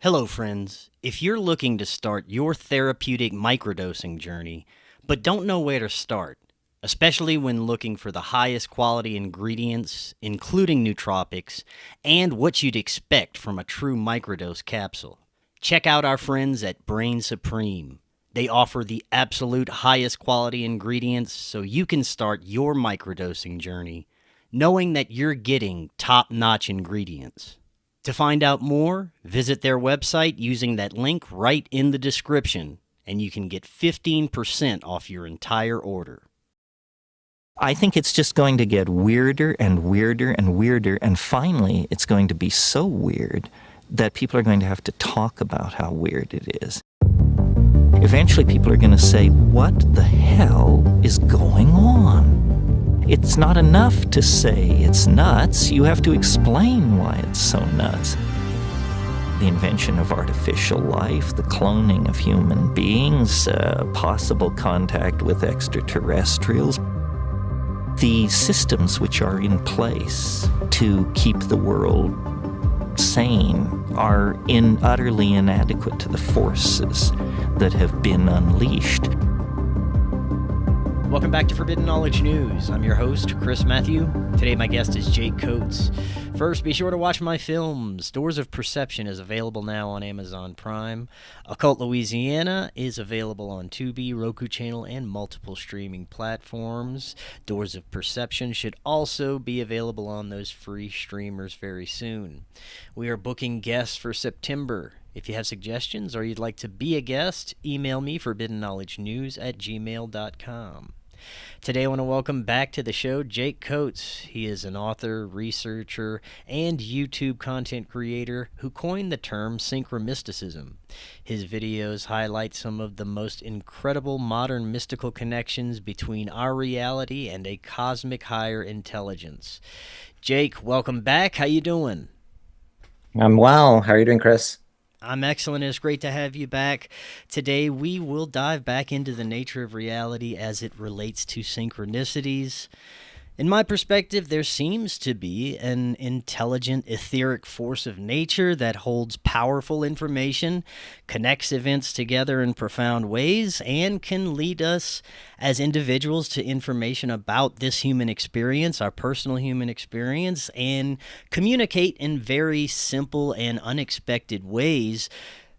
Hello, friends. If you're looking to start your therapeutic microdosing journey, but don't know where to start, especially when looking for the highest quality ingredients, including nootropics, and what you'd expect from a true microdose capsule, check out our friends at Brainsupreme. They offer the absolute highest quality ingredients so you can start your microdosing journey knowing that you're getting top notch ingredients. To find out more, visit their website using that link right in the description, and you can get 15% off your entire order. I think it's just going to get weirder and weirder and weirder, and finally it's going to be so weird that people are going to have to talk about how weird it is. Eventually people are going to say, what the hell is going on? It's not enough to say it's nuts. You have to explain why it's so nuts. The invention of artificial life, the cloning of human beings, possible contact with extraterrestrials, the systems which are in place to keep the world sane are utterly inadequate to the forces that have been unleashed. Welcome back to Forbidden Knowledge News. I'm your host, Chris Matthew. Today my guest is Jake Kotze. First, be sure to watch my films. Doors of Perception is available now on Amazon Prime. Occult Louisiana is available on Tubi, Roku Channel, and multiple streaming platforms. Doors of Perception should also be available on those free streamers very soon. We are booking guests for September. If you have suggestions or you'd like to be a guest, email me forbiddenknowledgenews@gmail.com. Today I want to welcome back to the show Jake Kotze. He is an author, researcher, and YouTube content creator who coined the term Synchromysticism. His videos highlight some of the most incredible modern mystical connections between our reality and a cosmic higher intelligence. Jake, welcome back. How you doing? I'm well. How are you doing, Chris? I'm excellent. It's great to have you back. Today, we will dive back into the nature of reality as it relates to synchronicities. In my perspective, there seems to be an intelligent, etheric force of nature that holds powerful information, connects events together in profound ways, and can lead us as individuals to information about this human experience, our personal human experience, and communicate in very simple and unexpected ways.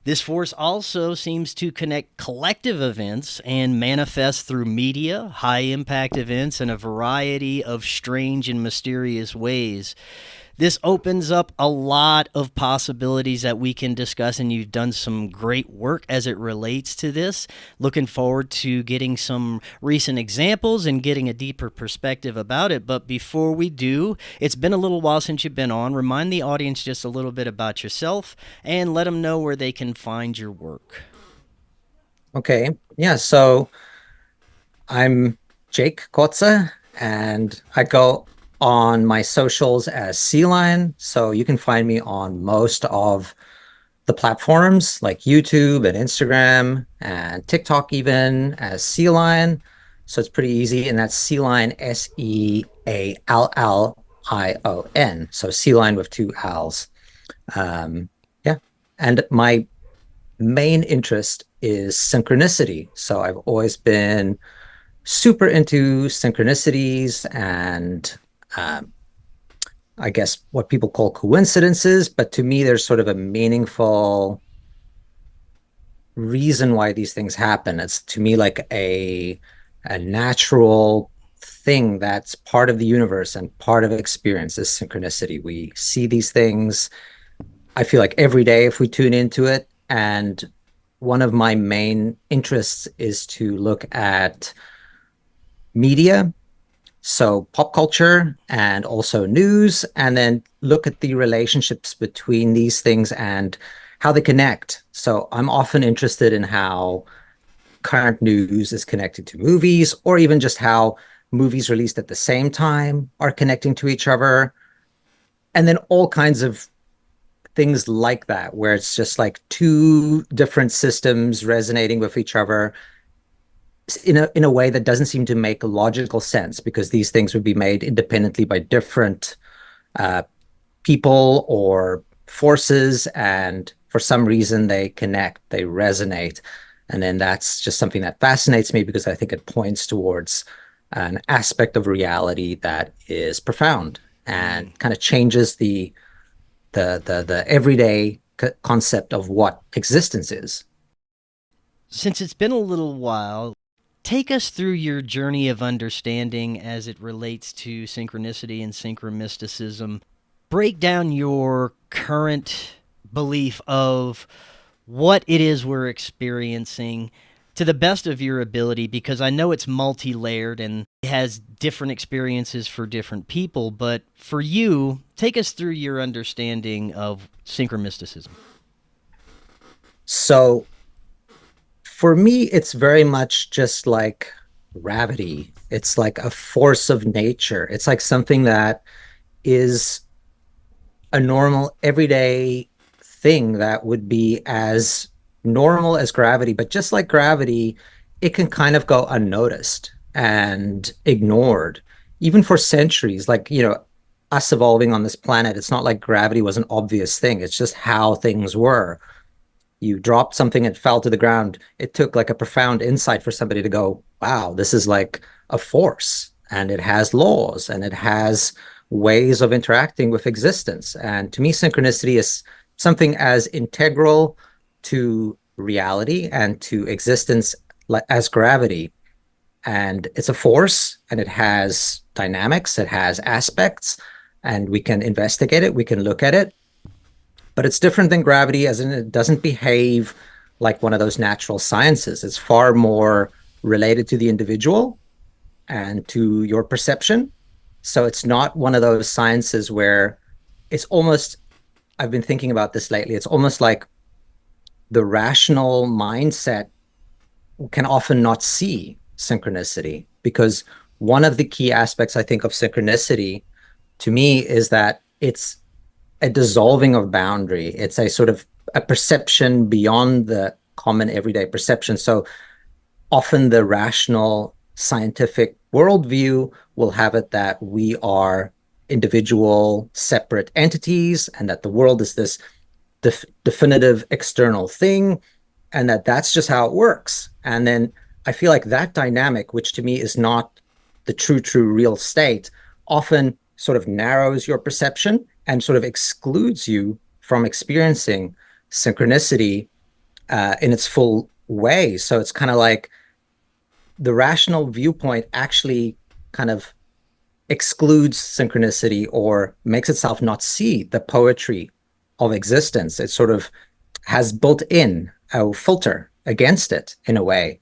This force also seems to connect collective events and manifest through media, high-impact events, in a variety of strange and mysterious ways. This opens up a lot of possibilities that we can discuss, and you've done some great work as it relates to this. Looking forward to getting some recent examples and getting a deeper perspective about it. But before we do, it's been a little while since you've been on. Remind the audience just a little bit about yourself and let them know where they can find your work. Okay. Yeah. So I'm Jake Kotze, and I go on my socials as Sea Lion. So you can find me on most of the platforms like YouTube and Instagram and TikTok even as Sea Lion. So it's pretty easy. And that's Sea Lion, Seallion. So Sea Lion with two L's. Yeah. And my main interest is synchronicity. So I've always been super into synchronicities and I guess what people call coincidences, but to me, there's sort of a meaningful reason why these things happen. It's to me like a natural thing that's part of the universe and part of experience is synchronicity. We see these things, I feel like every day if we tune into it. And one of my main interests is to look at media, so pop culture and also news, and then look at the relationships between these things and how they connect. So I'm often interested in how current news is connected to movies, or even just how movies released at the same time are connecting to each other. And then all kinds of things like that, where it's just like two different systems resonating with each other in a way that doesn't seem to make logical sense, because these things would be made independently by different people or forces, and for some reason they connect, they resonate. And then that's just something that fascinates me because I think it points towards an aspect of reality that is profound and kind of changes the everyday concept of what existence is. Since it's been a little while, take us through your journey of understanding as it relates to synchronicity and synchromysticism. Break down your current belief of what it is we're experiencing to the best of your ability, because I know it's multi-layered and it has different experiences for different people, but for you, take us through your understanding of synchromysticism. So for me, it's very much just like gravity. It's like a force of nature. It's like something that is a normal, everyday thing that would be as normal as gravity. But just like gravity, it can kind of go unnoticed and ignored, even for centuries. Like, us evolving on this planet, it's not like gravity was an obvious thing. It's just how things were. You dropped something, it fell to the ground. It took like a profound insight for somebody to go, wow, this is like a force, and it has laws, and it has ways of interacting with existence. And to me, synchronicity is something as integral to reality and to existence as gravity. And it's a force, and it has dynamics, it has aspects, and we can investigate it, we can look at it. But it's different than gravity, as in it doesn't behave like one of those natural sciences. It's far more related to the individual and to your perception. So it's not one of those sciences where it's almost, I've been thinking about this lately, it's almost like the rational mindset can often not see synchronicity, because one of the key aspects, I think, of synchronicity to me is that it's a dissolving of boundary. It's a sort of a perception beyond the common everyday perception. So often the rational scientific worldview will have it that we are individual, separate entities, and that the world is this definitive external thing, and that's just how it works. And then I feel like that dynamic, which to me is not the true real state, often sort of narrows your perception and sort of excludes you from experiencing synchronicity in its full way. So it's kind of like the rational viewpoint actually kind of excludes synchronicity or makes itself not see the poetry of existence. It sort of has built in a filter against it in a way.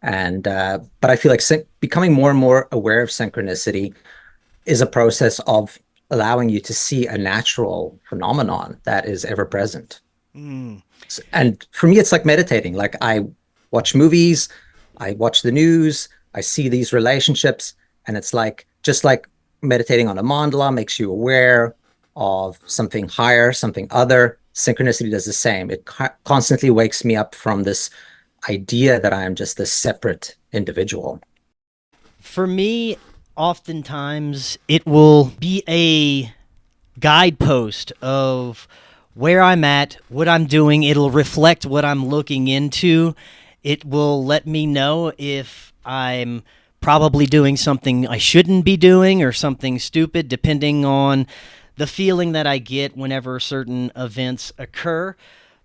And but I feel like becoming more and more aware of synchronicity is a process of allowing you to see a natural phenomenon that is ever present. And for me, it's like meditating. Like, I watch movies, I watch the news, I see these relationships, and it's like, just like meditating on a mandala makes you aware of something higher, something other, synchronicity does the same. It constantly wakes me up from this idea that I am just this separate individual. For me, oftentimes it will be a guidepost of where I'm at, what I'm doing. It'll reflect what I'm looking into. It will let me know if I'm probably doing something I shouldn't be doing or something stupid, depending on the feeling that I get whenever certain events occur.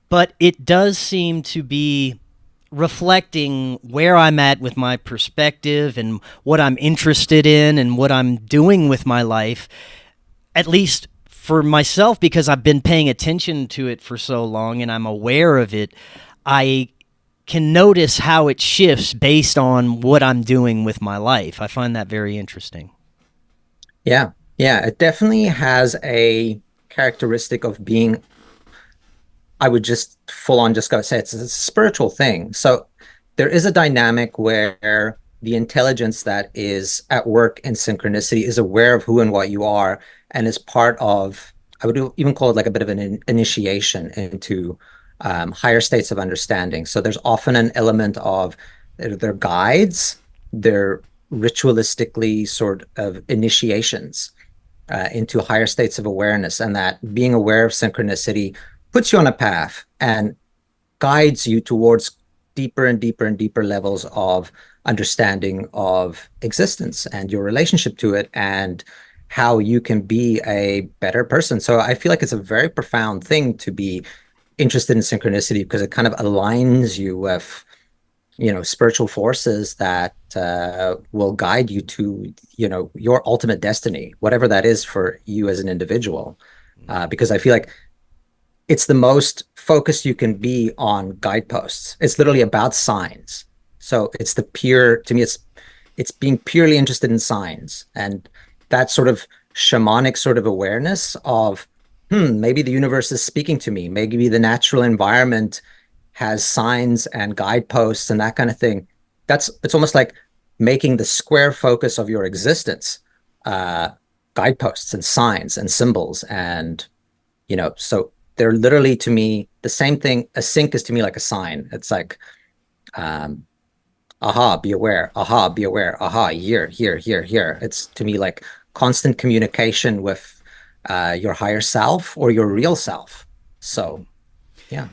But it does seem to be reflecting where I'm at with my perspective and what I'm interested in and what I'm doing with my life, at least for myself, because I've been paying attention to it for so long and I'm aware of it. I can notice how it shifts based on what I'm doing with my life. I find that very interesting. Yeah, it definitely has a characteristic of being, I would just full on just go say it's a spiritual thing. So there is a dynamic where the intelligence that is at work in synchronicity is aware of who and what you are, and is part of, I would even call it like a bit of an initiation into higher states of understanding. So there's often an element of their guides, their ritualistically sort of initiations into higher states of awareness, and that being aware of synchronicity puts you on a path and guides you towards deeper and deeper and deeper levels of understanding of existence and your relationship to it and how you can be a better person. So I feel like it's a very profound thing to be interested in synchronicity because it kind of aligns you with, spiritual forces that will guide you to, your ultimate destiny, whatever that is for you as an individual. Because I feel like it's the most focused you can be on guideposts. It's literally about signs. So it's to me, it's being purely interested in signs and that sort of shamanic sort of awareness of, maybe the universe is speaking to me. Maybe the natural environment has signs and guideposts and that kind of thing. It's almost like making the square focus of your existence, guideposts and signs and symbols. And, so they're literally to me the same thing. A sync is to me like a sign. It's like, aha, be aware, aha, be aware, aha, here. It's to me like constant communication with your higher self or your real self. So, yeah.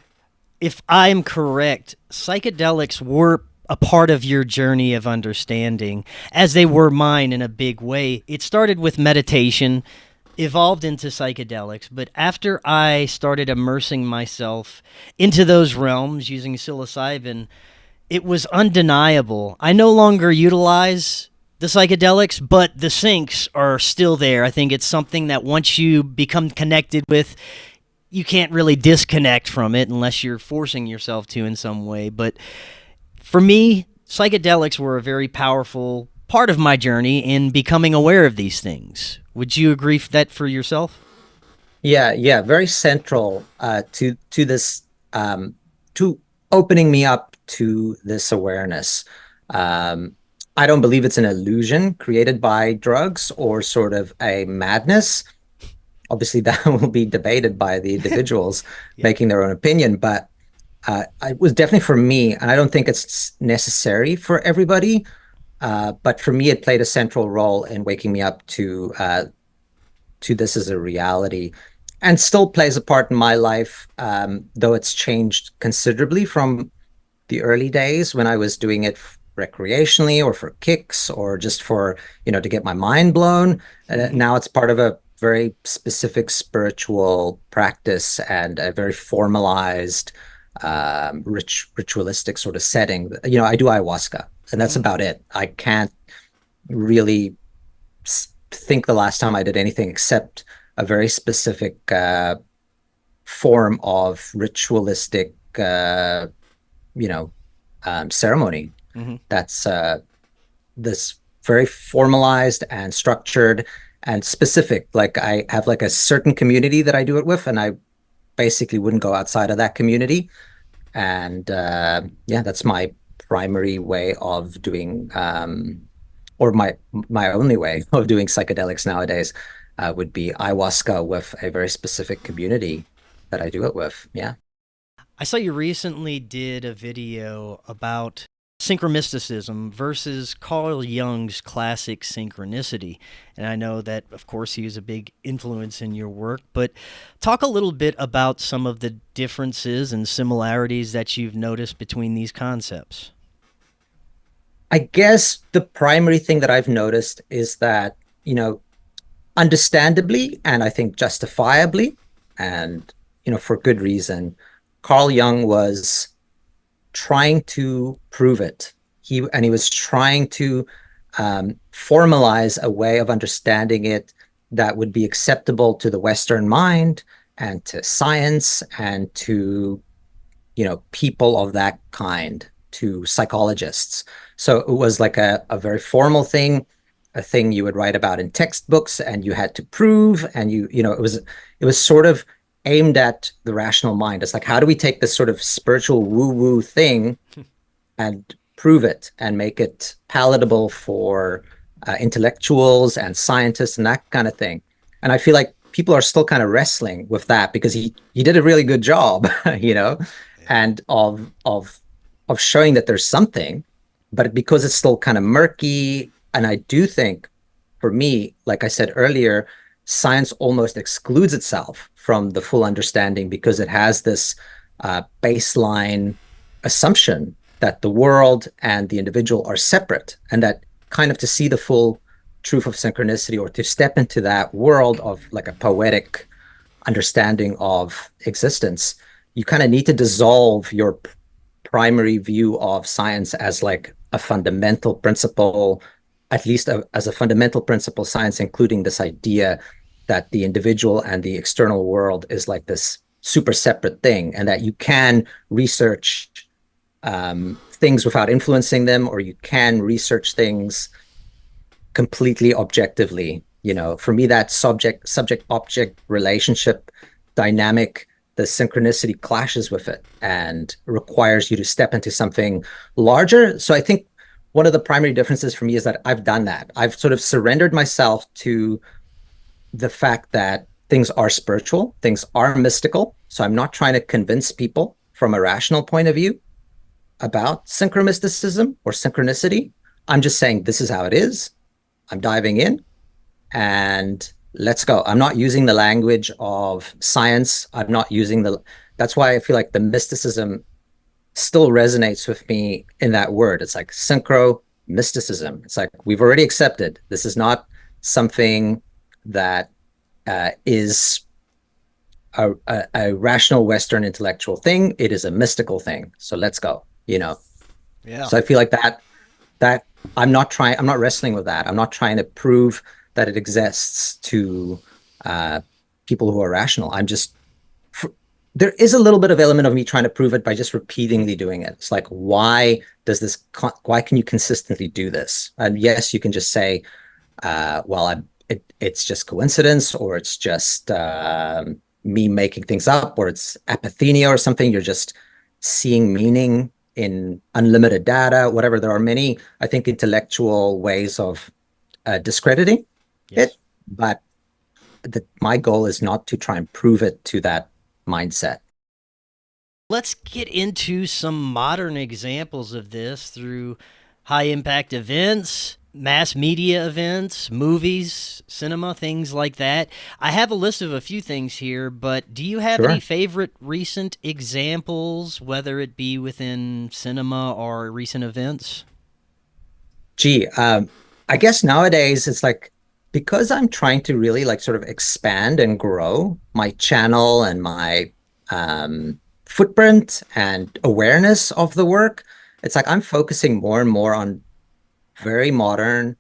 If I'm correct, psychedelics were a part of your journey of understanding, as they were mine in a big way. It started with meditation, evolved into psychedelics, but after I started immersing myself into those realms using psilocybin, it was undeniable. I no longer utilize the psychedelics, but the syncs are still there. I think it's something that once you become connected with, you can't really disconnect from it unless you're forcing yourself to in some way. But for me, psychedelics were a very powerful part of my journey in becoming aware of these things. Would you agree that for yourself? Yeah, very central to this, to opening me up to this awareness. I don't believe it's an illusion created by drugs or sort of a madness. Obviously, that will be debated by the individuals making their own opinion, but it was definitely for me, and I don't think it's necessary for everybody, but for me, it played a central role in waking me up to this as a reality, and still plays a part in my life, though it's changed considerably from the early days when I was doing it recreationally or for kicks or just for, to get my mind blown. Now it's part of a very specific spiritual practice and a very formalized, ritualistic sort of setting. I do ayahuasca, and that's about it. I can't really think the last time I did anything except a very specific form of ritualistic, ceremony. That's this very formalized and structured and specific. Like I have like a certain community that I do it with, and I basically wouldn't go outside of that community. And that's my primary way of doing, or my only way of doing psychedelics nowadays, would be ayahuasca with a very specific community that I do it with. Yeah. I saw you recently did a video about Synchromysticism versus Carl Jung's classic synchronicity. And I know that, of course, he was a big influence in your work, but talk a little bit about some of the differences and similarities that you've noticed between these concepts. I guess the primary thing that I've noticed is that, understandably, and I think justifiably, and, for good reason, Carl Jung was trying to prove it. He was trying to formalize a way of understanding it that would be acceptable to the Western mind and to science and to, people of that kind, to psychologists. So it was like a very formal thing, a thing you would write about in textbooks and you had to prove, and it was sort of aimed at the rational mind. It's like, how do we take this sort of spiritual woo-woo thing and prove it and make it palatable for intellectuals and scientists and that kind of thing? And I feel like people are still kind of wrestling with that because he did a really good job, and of showing that there's something, but because it's still kind of murky. And I do think, for me, like I said earlier, science almost excludes itself from the full understanding because it has this baseline assumption that the world and the individual are separate, and that kind of to see the full truth of synchronicity, or to step into that world of like a poetic understanding of existence, you kind of need to dissolve your primary view of science as like a fundamental principle, at least as a fundamental principle science, including this idea that the individual and the external world is like this super separate thing, and that you can research things without influencing them, or you can research things completely objectively. You know, for me, that subject-object relationship dynamic, the synchronicity clashes with it and requires you to step into something larger. So I think one of the primary differences for me is that I've done that. I've sort of surrendered myself to the fact that things are spiritual, things are mystical. So I'm not trying to convince people from a rational point of view about synchromysticism or synchronicity. I'm just saying this is how it is. I'm diving in and let's go. I'm not using the language of science. I'm not using that's why I feel like the mysticism still resonates with me in that word. It's like synchro mysticism. It's like, we've already accepted this is not something that is a rational Western intellectual thing. It is a mystical thing. So let's go, you know? Yeah. So I feel like that I'm not wrestling with that. I'm not trying to prove that it exists to people who are rational. There is a little bit of element of me trying to prove it by just repeatedly doing it. It's like, why can you consistently do this? And yes, you can just say, well, it's just coincidence, or it's just me making things up, or it's apathenia or something. You're just seeing meaning in unlimited data, whatever. There are many, I think, intellectual ways of discrediting it, but my goal is not to try and prove it to that mindset. Let's get into some modern examples of this through high impact events, mass media events, movies, cinema, things like that. I have a list of a few things here, but do you have any favorite recent examples, whether it be within cinema or recent events? Gee, I guess nowadays it's like, because I'm trying to really like sort of expand and grow my channel and my footprint and awareness of the work, it's like I'm focusing more and more on very modern,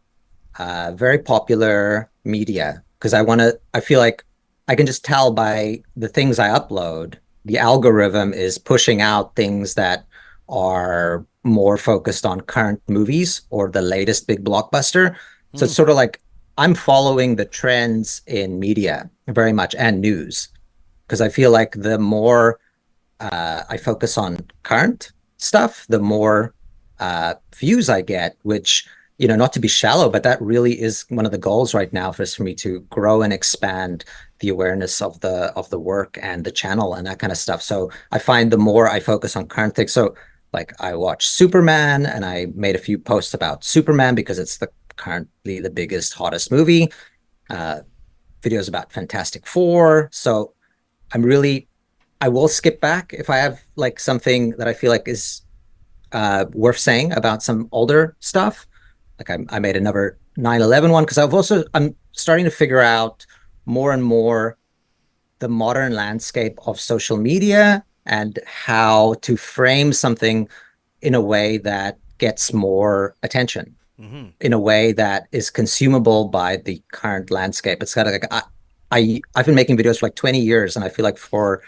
very popular media, because I feel like I can just tell by the things I upload, the algorithm is pushing out things that are more focused on current movies or the latest big blockbuster. So it's sort of like I'm following the trends in media very much, and news, because I feel like the more I focus on current stuff, the more views I get, which, you know, not to be shallow, but that really is one of the goals right now for me to grow and expand the awareness of the work and the channel and that kind of stuff. So I find the more I focus on current things, so like I watched Superman and I made a few posts about Superman because it's currently the biggest, hottest movie, videos about Fantastic Four. So I will skip back if I have like something that I feel like is worth saying about some older stuff. Like I made another 9/11 one, because I'm starting to figure out more and more the modern landscape of social media and how to frame something in a way that gets more attention, in a way that is consumable by the current landscape. It's kind of like I've been making videos for like 20 years, and I feel like for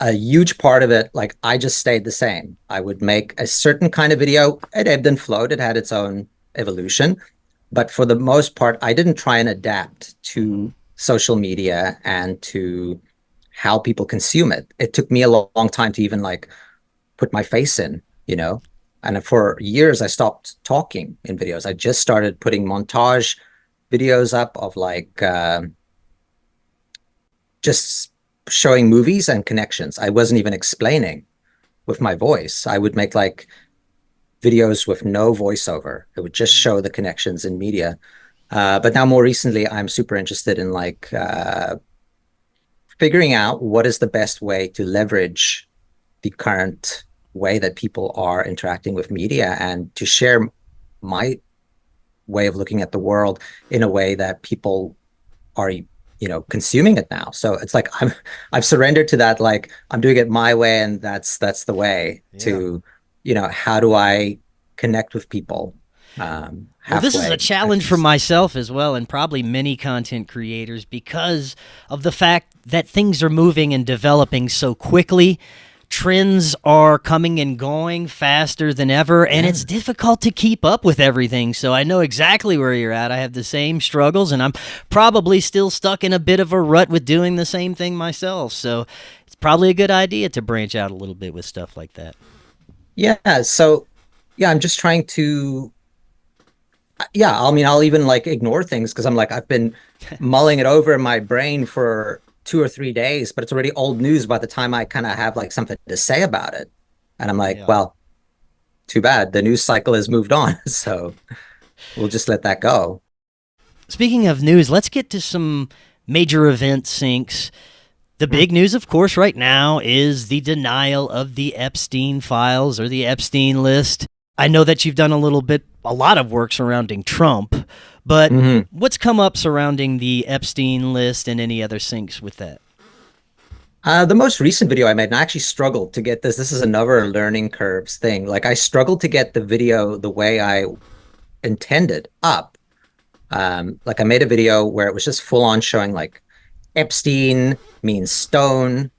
a huge part of it, like I just stayed the same. I would make a certain kind of video. It ebbed and flowed. It had its own evolution. But for the most part, I didn't try and adapt to social media and to how people consume it. It took me a long time to even like put my face in, you know? And for years, I stopped talking in videos. I just started putting montage videos up of like just showing movies and connections. I wasn't even explaining with my voice. I would make like videos with no voiceover. It would just show the connections in media. But now more recently, I'm super interested in like figuring out what is the best way to leverage the current way that people are interacting with media and to share my way of looking at the world in a way that people are, consuming it now. So it's like I've surrendered to that, like I'm doing it my way, and that's the way to, how do I connect with people halfway. Well, this is a challenge for myself as well, and probably many content creators, because of the fact that things are moving and developing so quickly. Trends are coming and going faster than ever, and it's difficult to keep up with everything. So I know exactly where you're at. I have the same struggles, and I'm probably still stuck in a bit of a rut with doing the same thing myself. So it's probably a good idea to branch out a little bit with stuff like that. Yeah. So, I'm just trying to, I'll even like ignore things because I'm like, I've been mulling it over in my brain for 2 or 3 days, but it's already old news by the time I kind of have like something to say about it. And I'm like, well, too bad. The news cycle has moved on. So we'll just let that go. Speaking of news, let's get to some major event syncs. The big news, of course, right now is the denial of the Epstein files or the Epstein list. I know that you've done a lot of work surrounding Trump, but what's come up surrounding the Epstein list and any other syncs with that? The most recent video I made, and I actually struggled to get this. This is another learning curves thing. Like I struggled to get the video the way I intended up. Like I made a video where it was just full on showing like Epstein means stone,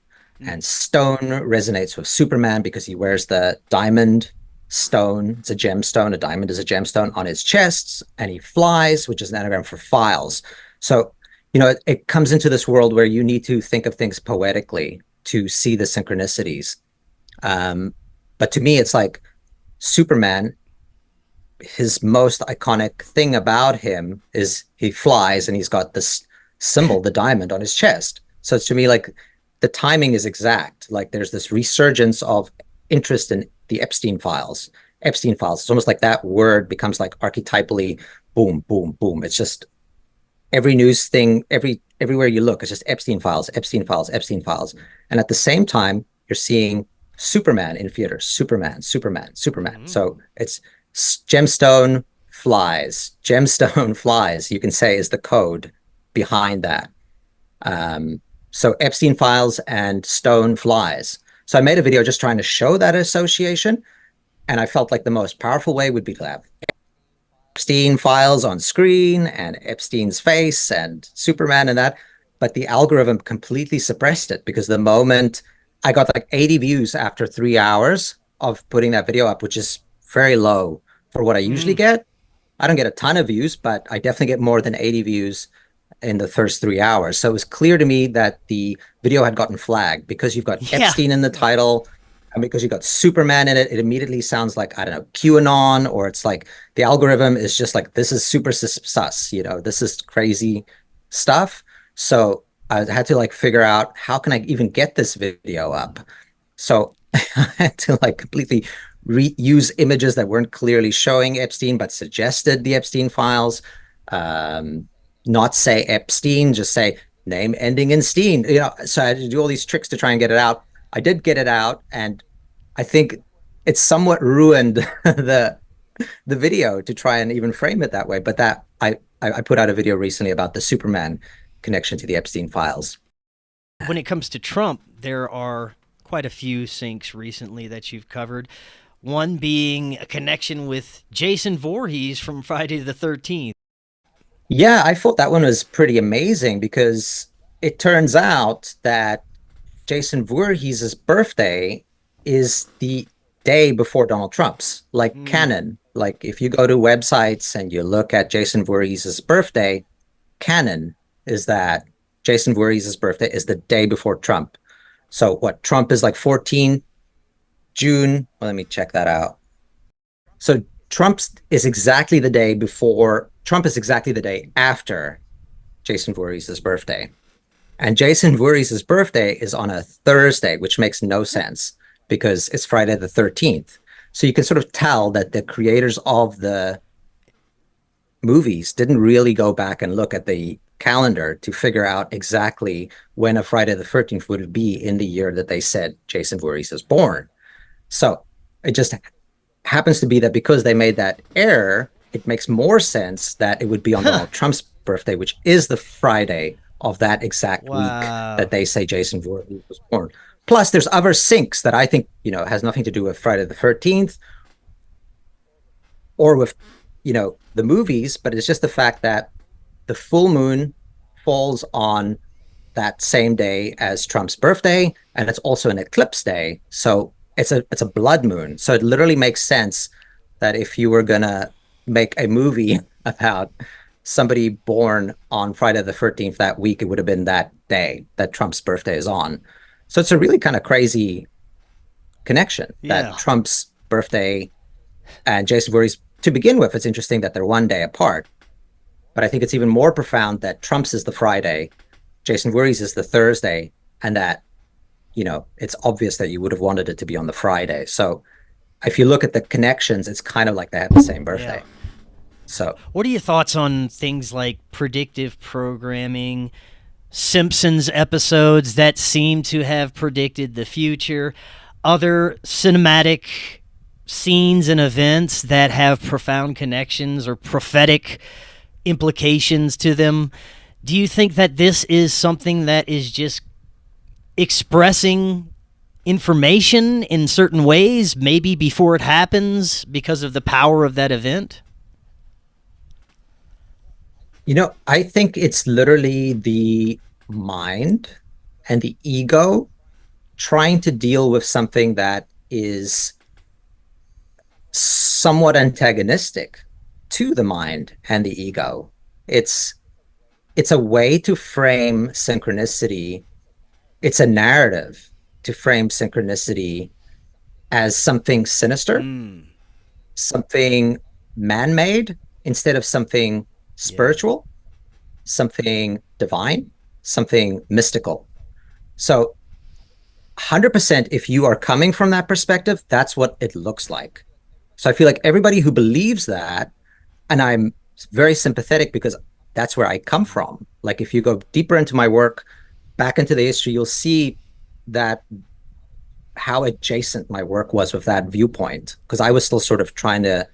and stone resonates with Superman because he wears the diamond stone. It's a gemstone. A diamond is a gemstone on his chest, and he flies, which is an anagram for files. So, it comes into this world where you need to think of things poetically to see the synchronicities. But to me, it's like Superman, his most iconic thing about him is he flies and he's got this symbol, the diamond, on his chest. So it's, to me, like the timing is exact. Like there's this resurgence of interest in the Epstein files. It's almost like that word becomes like archetypally boom, boom, boom. It's just every news thing, everywhere you look, it's just Epstein files. And at the same time, you're seeing Superman in theaters, Superman. So it's gemstone flies. You can say is the code behind that. So Epstein files and stone flies. So I made a video just trying to show that association. And I felt like the most powerful way would be to have Epstein files on screen and Epstein's face and Superman and that. But the algorithm completely suppressed it because the moment I got like 80 views after 3 hours of putting that video up, which is very low for what I usually get. I don't get a ton of views, but I definitely get more than 80 views in the first 3 hours. So it was clear to me that the video had gotten flagged because you've got Epstein in the title, and because you've got Superman in it, it immediately sounds like, I don't know, QAnon, or it's like the algorithm is just like, this is super sus, this is crazy stuff. So I had to like figure out how can I even get this video up. So I had to like completely use images that weren't clearly showing Epstein, but suggested the Epstein files. Not say Epstein, just say name ending in Steen. So I had to do all these tricks to try and get it out. I did get it out, and I think it's somewhat ruined the video to try and even frame it that way. But that I put out a video recently about the Superman connection to the Epstein files. When it comes to Trump, there are quite a few syncs recently that you've covered. One being a connection with Jason Voorhees from Friday the 13th. Yeah, I thought that one was pretty amazing because it turns out that Jason Voorhees' birthday is the day before Donald Trump's, like canon. Like if you go to websites and you look at Jason Voorhees' birthday, canon is that Jason Voorhees' birthday is the day before Trump. So what, Trump is like 14 June. Well, let me check that out. So Trump is exactly the day after Jason Voorhees' birthday. And Jason Voorhees' birthday is on a Thursday, which makes no sense because it's Friday the 13th. So you can sort of tell that the creators of the movies didn't really go back and look at the calendar to figure out exactly when a Friday the 13th would be in the year that they said Jason Voorhees is born. So it just happens to be that because they made that error, it makes more sense that it would be on Donald Trump's birthday, which is the Friday of that exact week that they say Jason Voorhees was born. Plus, there's other syncs that I think, has nothing to do with Friday the 13th or with, the movies, but it's just the fact that the full moon falls on that same day as Trump's birthday, and it's also an eclipse day. So it's a blood moon. So it literally makes sense that if you were gonna make a movie about somebody born on Friday the 13th that week, it would have been that day that Trump's birthday is on. So it's a really kind of crazy connection that Trump's birthday and Jason Voorhees, to begin with, it's interesting that they're one day apart. But I think it's even more profound that Trump's is the Friday, Jason Voorhees is the Thursday, and that, it's obvious that you would have wanted it to be on the Friday. So if you look at the connections, it's kind of like they have the same birthday. Yeah. So what are your thoughts on things like predictive programming, Simpsons episodes that seem to have predicted the future, other cinematic scenes and events that have profound connections or prophetic implications to them? Do you think that this is something that is just expressing information in certain ways, maybe before it happens because of the power of that event? I think it's literally the mind and the ego trying to deal with something that is somewhat antagonistic to the mind and the ego. It's a way to frame synchronicity. It's a narrative to frame synchronicity as something sinister, something man-made instead of something spiritual, something divine, something mystical. So 100%, if you are coming from that perspective, that's what it looks like. So I feel like everybody who believes that, and I'm very sympathetic because that's where I come from. Like if you go deeper into my work, back into the history, you'll see that how adjacent my work was with that viewpoint, because I was still sort of trying to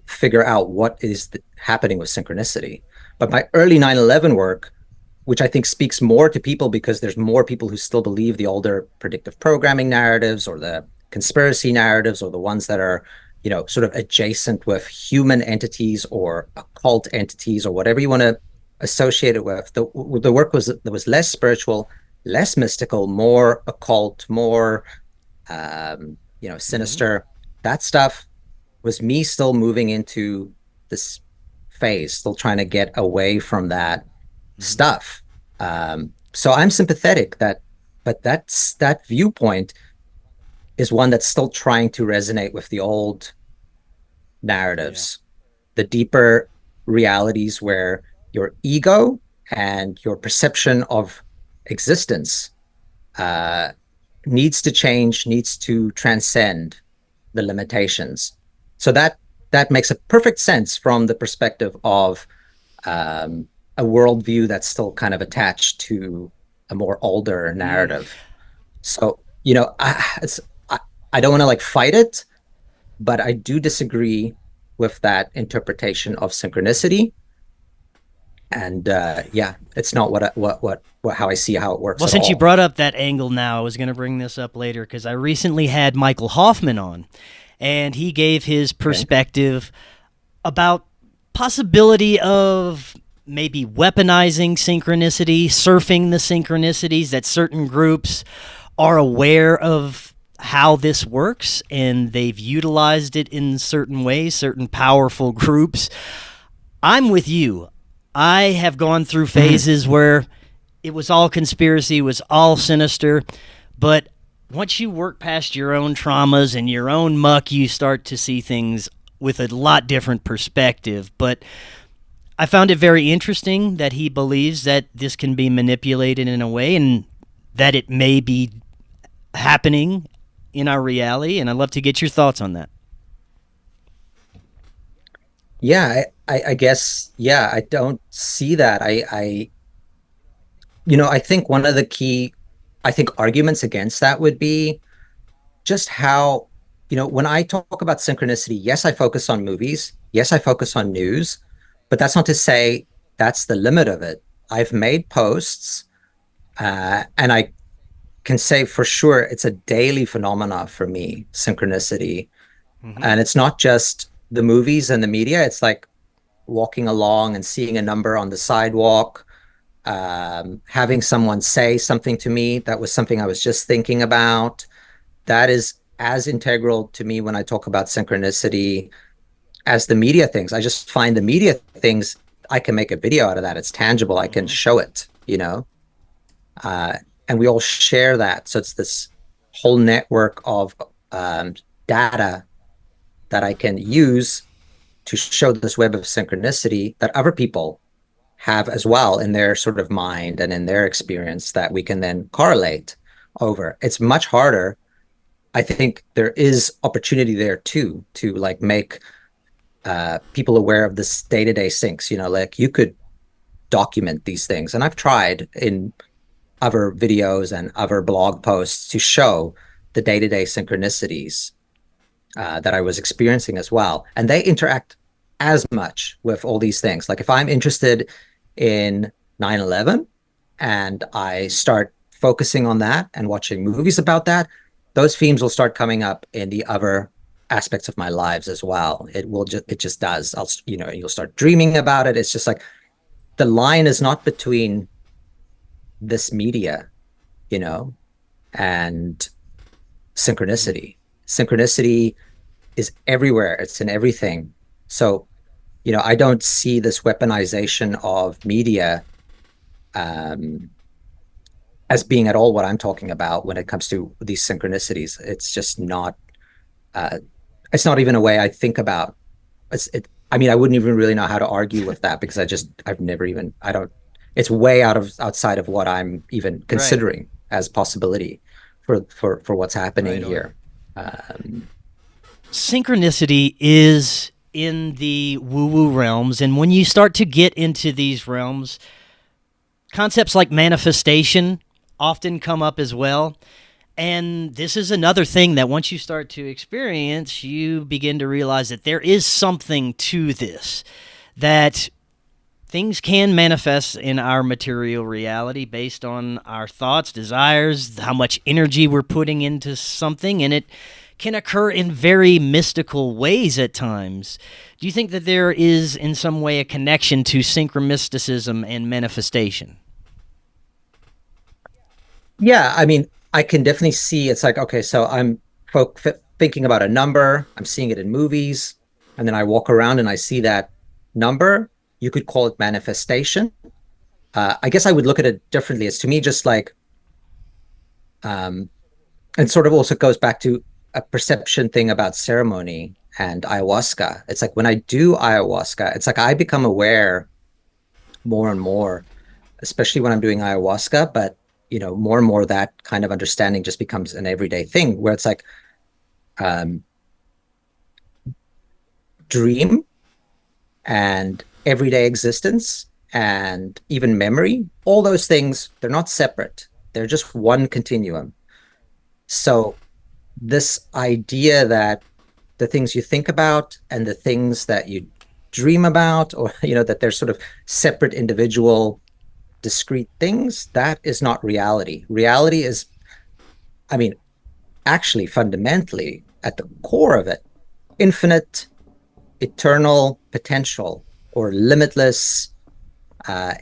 figure out what is happening with synchronicity. But my early 9/11 work, which I think speaks more to people because there's more people who still believe the older predictive programming narratives or the conspiracy narratives or the ones that are, sort of adjacent with human entities or occult entities or whatever you want to associate it with. The work was less spiritual, less mystical, more occult, more, sinister. That stuff was me still moving into this phase, still trying to get away from that stuff. So I'm sympathetic but that viewpoint is one that's still trying to resonate with the old narratives, the deeper realities where your ego and your perception of existence needs to change, needs to transcend the limitations. So that makes a perfect sense from the perspective of a worldview that's still kind of attached to a more older narrative. So, I don't want to fight it, but I do disagree with that interpretation of synchronicity. And it's not how I see how it works. Well, since you brought up that angle now, I was going to bring this up later because I recently had Michael Hoffman on, and he gave his perspective about possibility of maybe weaponizing synchronicity, surfing the synchronicities, that certain groups are aware of how this works and they've utilized it in certain ways, certain powerful groups. I'm with you. I have gone through phases where it was all conspiracy, it was all sinister, but once you work past your own traumas and your own muck, you start to see things with a lot different perspective. But I found it very interesting that he believes that this can be manipulated in a way and that it may be happening in our reality, and I'd love to get your thoughts on that. Yeah, I guess, yeah, I don't see that. I think one of the key, I think arguments against that would be just how, when I talk about synchronicity, yes, I focus on movies. Yes, I focus on news, but that's not to say that's the limit of it. I've made posts, and I can say for sure it's a daily phenomena for me, synchronicity. Hmm. And it's not just the movies and the media. It's like walking along and seeing a number on the sidewalk, having someone say something to me that was something I was just thinking about. That is as integral to me when I talk about synchronicity as the media things. I just find the media things, I can make a video out of that. It's tangible. I can Hmm. show it. Uh, and we all share that. So it's this whole network of data that I can use to show this web of synchronicity that other people have as well in their sort of mind and in their experience that we can then correlate over. It's much harder. I think there is opportunity there too to like make people aware of this day-to-day syncs. Like you could document these things, and I've tried in other videos and other blog posts to show the day-to-day synchronicities that I was experiencing as well. And they interact as much with all these things. Like if I'm interested in 9/11 and I start focusing on that and watching movies about that, those themes will start coming up in the other aspects of my lives as well. It just does. You'll start dreaming about it. It's just like the line is not between this media, you know, and synchronicity. Synchronicity is everywhere. It's in everything. So, I don't see this weaponization of media um, as being at all what I'm talking about when it comes to these synchronicities. It's just not. Uh, it's not even a way I think about. I mean, I wouldn't even really know how to argue with that because I've never even. I don't. It's way outside of what I'm even Right. considering as possibility for what's happening Right on. here. Um, Synchronicity is in the woo woo realms. And when you start to get into these realms, concepts like manifestation often come up as well. And this is another thing that once you start to experience, you begin to realize that there is something to this, that things can manifest in our material reality based on our thoughts, desires, how much energy we're putting into something, and it can occur in very mystical ways at times. Do you think that there is, in some way, a connection to synchromysticism and manifestation? Yeah, I mean, I can definitely see it's like, okay, so I'm thinking about a number, I'm seeing it in movies, and then I walk around and I see that number. You could call it manifestation. I guess I would look at it differently. It's to me just like, um, and sort of also goes back to a perception thing about ceremony and ayahuasca. It's like when I do ayahuasca, it's like I become aware more and more, especially when I'm doing ayahuasca, but more and more that kind of understanding just becomes an everyday thing where it's like um, dream and everyday existence and even memory, all those things, they're not separate. They're just one continuum. So this idea that the things you think about and the things that you dream about, or that they're sort of separate individual discrete things, that is not reality. Reality is, I mean, actually fundamentally at the core of it, infinite, eternal potential or limitless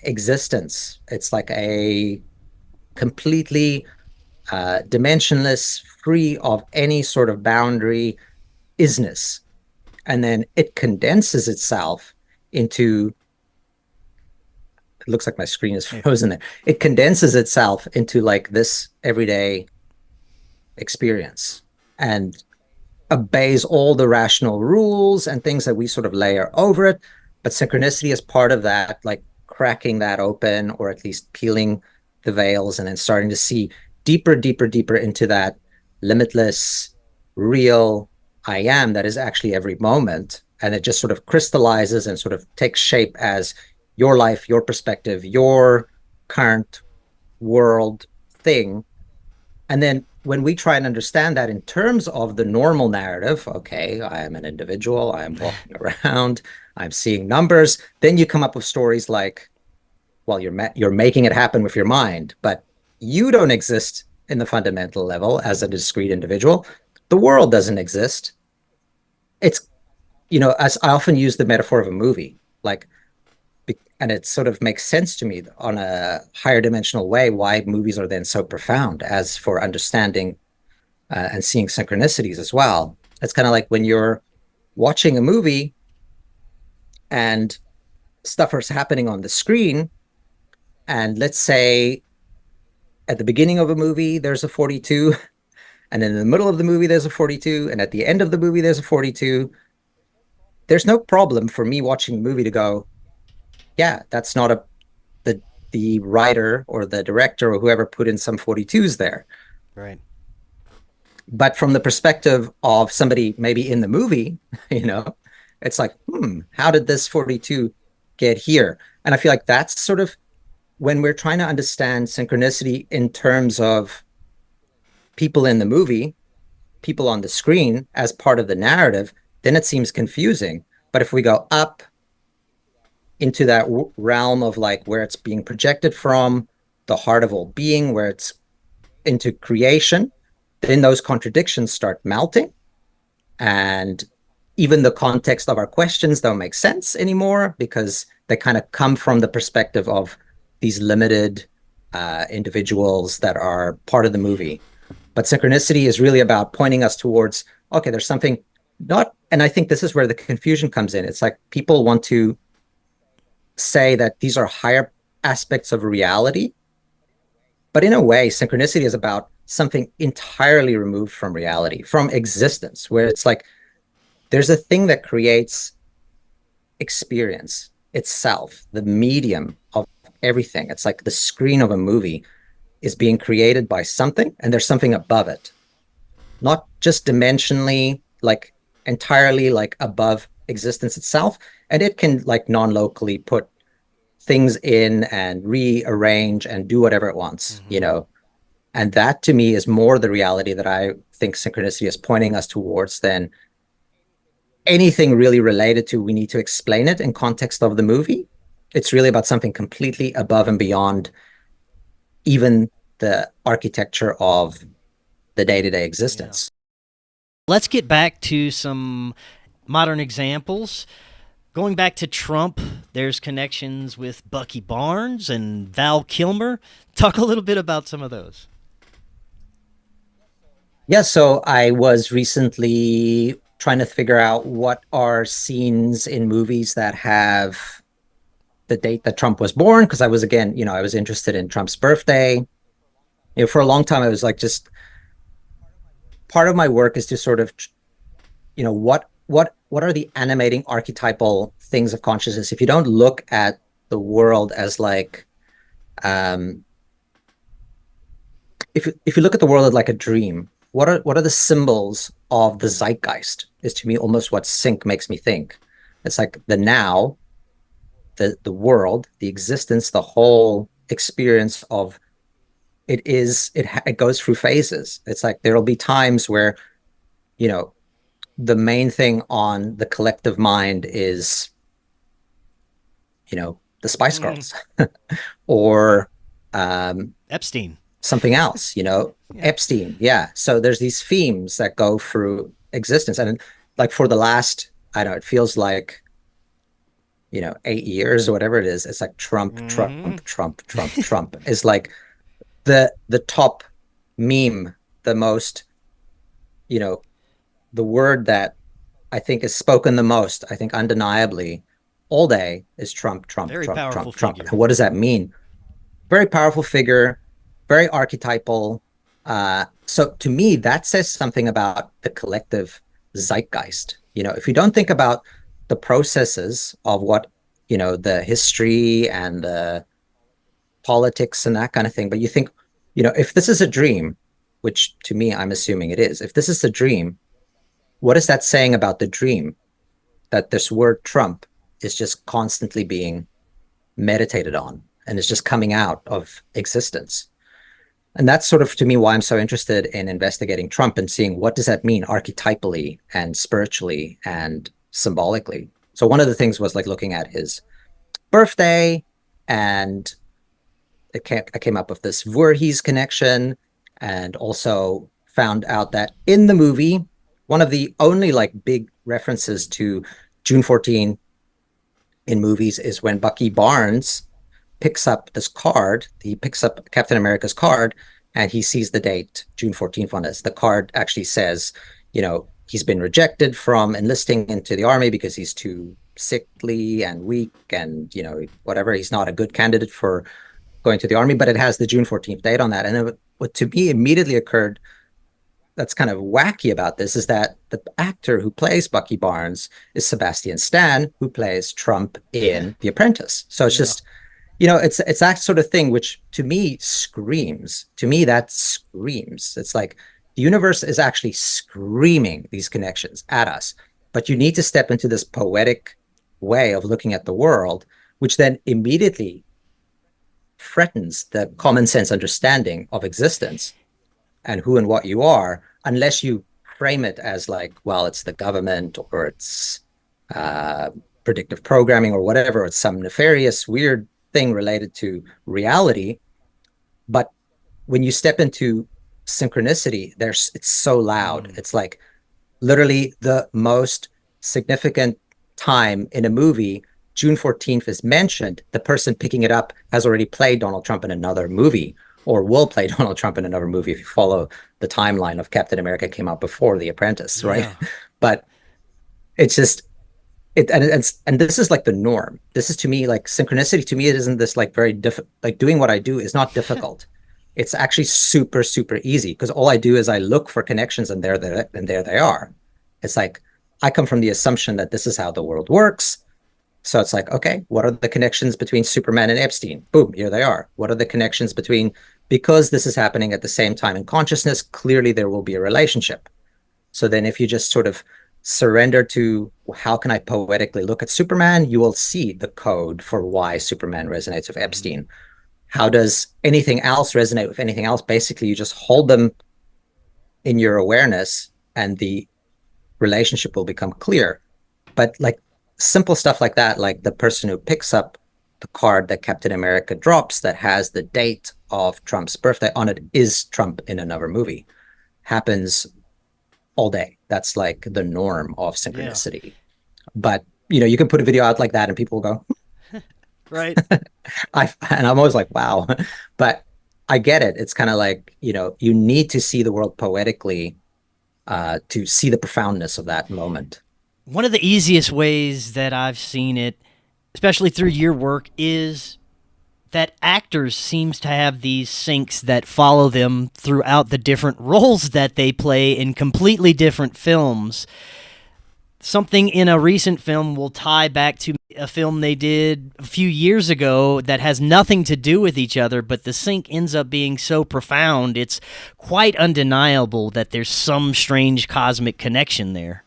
existence. It's like a completely dimensionless, free of any sort of boundary isness. And then it condenses itself into, it looks like my screen is Yeah. frozen there. It condenses itself into like this everyday experience and obeys all the rational rules and things that we sort of layer over it. But synchronicity is part of that, like cracking that open or at least peeling the veils and then starting to see deeper, deeper, deeper into that limitless, real I am that is actually every moment. and it just sort of crystallizes and sort of takes shape as your life, your perspective, your current world thing. And then when we try and understand that in terms of the normal narrative, okay, I am an individual, I am walking around, I'm seeing numbers, then you come up with stories like, well, you're making it happen with your mind, but you don't exist in the fundamental level as a discrete individual. The world doesn't exist. It's, as I often use the metaphor of a movie, like, and it sort of makes sense to me on a higher dimensional way why movies are then so profound as for understanding and seeing synchronicities as well. It's kind of like when you're watching a movie and stuff is happening on the screen, and let's say at the beginning of a movie there's a 42, and then in the middle of the movie there's a 42, and at the end of the movie there's a 42. There's no problem for me watching the movie to go, yeah, that's not the writer or the director or whoever put in some 42s there. Right. But from the perspective of somebody maybe in the movie, it's like, how did this 42 get here? And I feel like that's sort of when we're trying to understand synchronicity in terms of people in the movie, people on the screen as part of the narrative, then it seems confusing. But if we go up into that realm of like where it's being projected from, the heart of all being, where it's into creation, then those contradictions start melting. And even the context of our questions don't make sense anymore because they kind of come from the perspective of these limited individuals that are part of the movie. But synchronicity is really about pointing us towards, okay, there's something not, and I think this is where the confusion comes in. It's like people want to say that these are higher aspects of reality, but in a way, synchronicity is about something entirely removed from reality, from existence, where it's like there's a thing that creates experience itself, the medium of everything. It's like the screen of a movie is being created by something, and there's something above it, not just dimensionally, like entirely like above existence itself. And it can like non-locally put things in and rearrange and do whatever it wants, And that to me is more the reality that I think synchronicity is pointing us towards than anything really related to we need to explain it in context of the movie. It's really about something completely above and beyond even the architecture of the day-to-day existence. Yeah. Let's get back to some modern examples. Going back to Trump, there's connections with Bucky Barnes and Val Kilmer. Talk a little bit about some of those. Yeah, so I was recently trying to figure out what are scenes in movies that have the date that Trump was born, because I was, again, I was interested in Trump's birthday. For a long time, I was like, just part of my work is to sort of, what are the animating archetypal things of consciousness? If you don't look at the world as like, if you look at the world as like a dream, what are the symbols of the zeitgeist? Is to me almost what sync makes me think. It's like the now, the world, the existence, the whole experience of it goes through phases. It's like there'll be times where, the main thing on the collective mind is, the Spice Girls or Epstein. Something else, Epstein. Yeah. So there's these themes that go through existence. And like for the last, I don't know, it feels like, 8 years or whatever it is. It's like Trump is like the top meme, the most, the word that I think is spoken the most, I think undeniably all day is Trump. Very powerful Trump. figure. And what does that mean? Very powerful figure, very archetypal. So to me, that says something about the collective zeitgeist. If you don't think about the processes of what, the history and the politics and that kind of thing, but you think, if this is a dream, which to me, I'm assuming it is, if this is a dream, what is that saying about the dream? that this word Trump is just constantly being meditated on and is just coming out of existence. And that's sort of, to me, why I'm so interested in investigating Trump and seeing what does that mean archetypally and spiritually and symbolically. So one of the things was like looking at his birthday, and I came up with this Voorhees connection, and also found out that in the movie, one of the only like big references to June 14 in movies is when Bucky Barnes picks up this card. He picks up Captain America's card, and he sees the date June 14th on it. The card actually says, he's been rejected from enlisting into the army because he's too sickly and weak and, whatever. He's not a good candidate for going to the army, but it has the June 14th date on that. And what to me immediately occurred that's kind of wacky about this is that the actor who plays Bucky Barnes is Sebastian Stan, who plays Trump in The Apprentice. So it's just, it's that sort of thing, which to me screams. To me, that screams. It's like the universe is actually screaming these connections at us. But you need to step into this poetic way of looking at the world, which then immediately threatens the common sense understanding of existence and who and what you are, unless you frame it as like, well, it's the government, or it's predictive programming, or whatever. It's some nefarious, weird thing related to reality. But when you step into synchronicity, it's so loud. It's like literally the most significant time in a movie. June 14th is mentioned. The person picking it up has already played Donald Trump in another movie, or will play Donald Trump in another movie if you follow the timeline of Captain America came out before The Apprentice, right? Yeah. But it's just, and this is like the norm. This is, to me, like synchronicity. To me, it isn't this like very difficult, like doing what I do is not difficult. It's actually super, super easy, because all I do is I look for connections, and there they are. It's like, I come from the assumption that this is how the world works. So it's like, okay, what are the connections between Superman and Epstein? Boom, here they are. What are the connections between, because this is happening at the same time in consciousness, clearly there will be a relationship. So then if you just sort of surrender to, how can I poetically look at Superman, you will see the code for why Superman resonates with Epstein. How does anything else resonate with anything else? Basically, you just hold them in your awareness and the relationship will become clear. But like simple stuff like that, like the person who picks up the card that Captain America drops that has the date of Trump's birthday on it is Trump in another movie, happens all day. That's like the norm of synchronicity. Yeah. But, you can put a video out like that and people will go, right. And I'm always like, wow. But I get it. It's kind of like, you need to see the world poetically to see the profoundness of that moment. One of the easiest ways that I've seen it, especially through your work, is that actors seems to have these syncs that follow them throughout the different roles that they play in completely different films. Something in a recent film will tie back to a film they did a few years ago that has nothing to do with each other, but the sync ends up being so profound, it's quite undeniable that there's some strange cosmic connection there.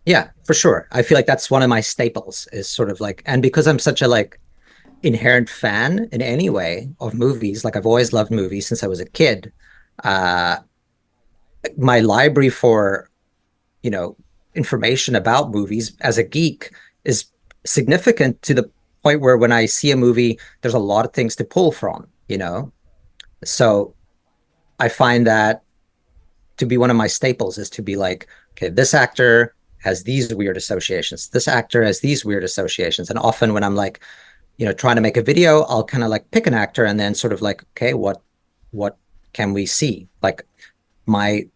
Yeah, for sure. I feel like that's one of my staples, is sort of like, and because I'm such a like inherent fan in any way of movies, like I've always loved movies since I was a kid. My library for, information about movies as a geek is significant, to the point where when I see a movie, there's a lot of things to pull from, So I find that to be one of my staples, is to be like, okay, this actor has these weird associations. This actor has these weird associations. And often when I'm like, trying to make a video, I'll kind of like pick an actor and then sort of like, okay, what can we see? Like my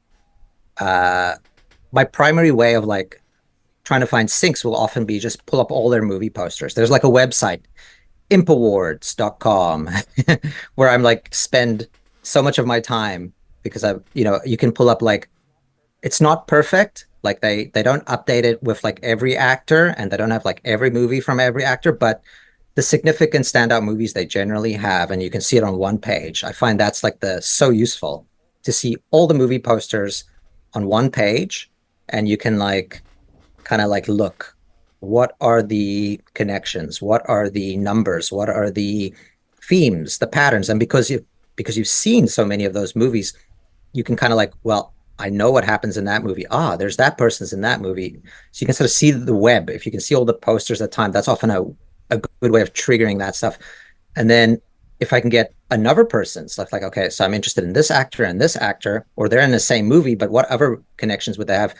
primary way of like trying to find syncs will often be just pull up all their movie posters. There's like a website, impawards.com, where I'm like spend so much of my time, because you can pull up like, it's not perfect. Like they don't update it with like every actor, and they don't have like every movie from every actor, but the significant standout movies they generally have, and you can see it on one page. I find that's like so useful to see all the movie posters on one page, and you can like kind of like look, what are the connections, what are the numbers, what are the themes, the patterns. And because you've seen so many of those movies, you can kind of like, well, I know what happens in that movie. Ah, there's that person's in that movie. So you can sort of see the web. If you can see all the posters at the time, that's often a good way of triggering that stuff. And then if I can get another person, stuff like, okay, so I'm interested in this actor, or they're in the same movie, but what other connections would they have?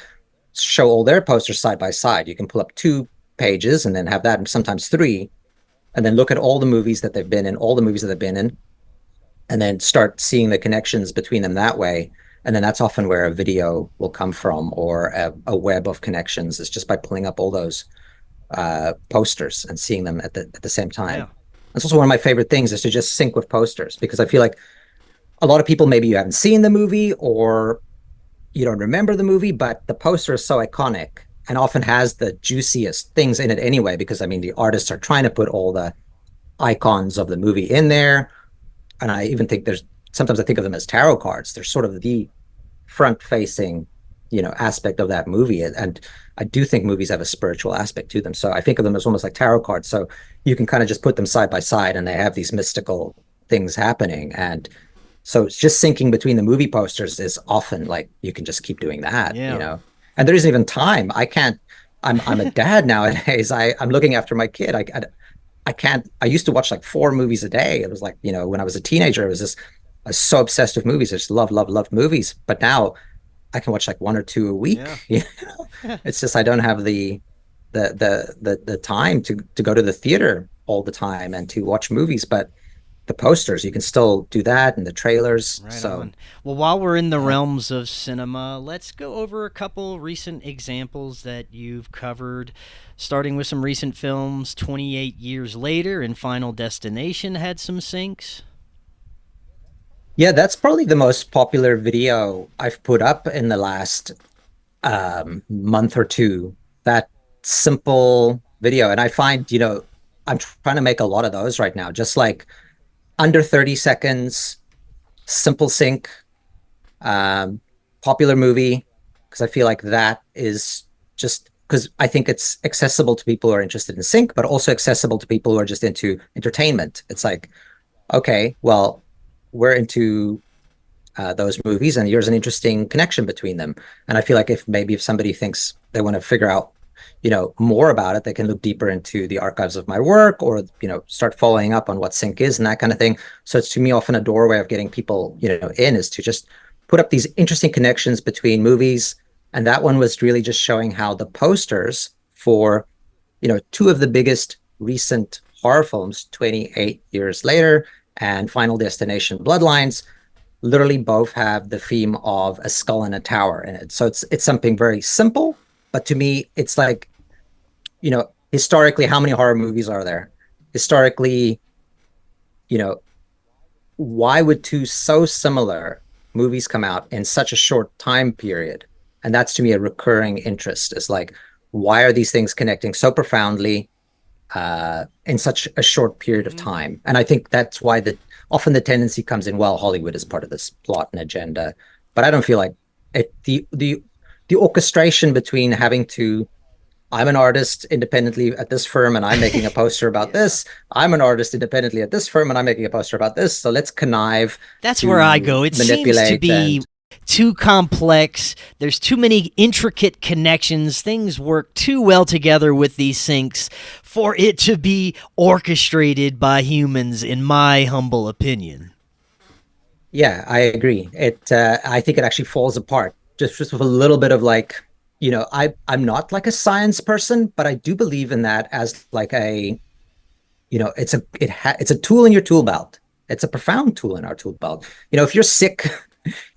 Show all their posters side by side. You can pull up 2 pages and then have that, and sometimes 3, and then look at all the movies that they've been in, all the movies that they've been in, and then start seeing the connections between them that way. And then that's often where a video will come from, or a web of connections. It's just by pulling up all those posters and seeing them at the same time. Yeah. That's also one of my favorite things, is to just sync with posters, because I feel like a lot of people, maybe you haven't seen the movie or you don't remember the movie, but the poster is so iconic and often has the juiciest things in it anyway, because I mean, the artists are trying to put all the icons of the movie in there. And I even think sometimes I think of them as tarot cards. They're sort of the front facing, aspect of that movie. And I do think movies have a spiritual aspect to them. So I think of them as almost like tarot cards. So you can kind of just put them side by side and they have these mystical things happening. And so it's just syncing between the movie posters is often like, you can just keep doing that, Yeah. And there isn't even time. I can't, I'm a dad nowadays. I'm looking after my kid. I can't, I used to watch like 4 movies a day. It was like, when I was a teenager, I was so obsessed with movies. I just love movies. But now I can watch like 1 or 2 a week. Yeah. It's just, I don't have the time to go to the theater all the time and to watch movies. But the posters, you can still do that, and the trailers. Right So on. Well, while we're in the yeah. realms of cinema, let's go over a couple recent examples that you've covered, starting with some recent films. 28 Years Later and Final Destination had some syncs. Yeah, that's probably the most popular video I've put up in the last month or two. That simple video. And I find, I'm trying to make a lot of those right now, just like under 30 seconds, simple sync, um, popular movie, because I feel like that is just because I think it's accessible to people who are interested in sync, but also accessible to people who are just into entertainment. It's like, okay, well, we're into those movies, and here's an interesting connection between them. And I feel like if somebody thinks they want to figure out, more about it, they can look deeper into the archives of my work, or start following up on what sync is and that kind of thing. So it's, to me, often a doorway of getting people in, is to just put up these interesting connections between movies. And that one was really just showing how the posters for 2 of the biggest recent horror films, 28 Years Later and Final Destination Bloodlines, literally both have the theme of a skull in a tower in it. So it's something very simple, but to me, it's like, historically, how many horror movies are there? Historically, you know, why would 2 so similar movies come out in such a short time period? And that's, to me, a recurring interest, is like, why are these things connecting so profoundly in such a short period of time? And I think that's why often the tendency comes in, well, Hollywood is part of this plot and agenda. But I don't feel like the orchestration between having to, I'm an artist independently at this firm and I'm making a poster about this. I'm an artist independently at this firm and I'm making a poster about this. So let's connive. That's where I go. It seems to be too complex. There's too many intricate connections. Things work too well together with these syncs for it to be orchestrated by humans, in my humble opinion. Yeah, I agree. I think it actually falls apart just with a little bit of like, I'm not like a science person, but I do believe in that as like it's a tool in your tool belt. It's a profound tool in our tool belt. If you're sick,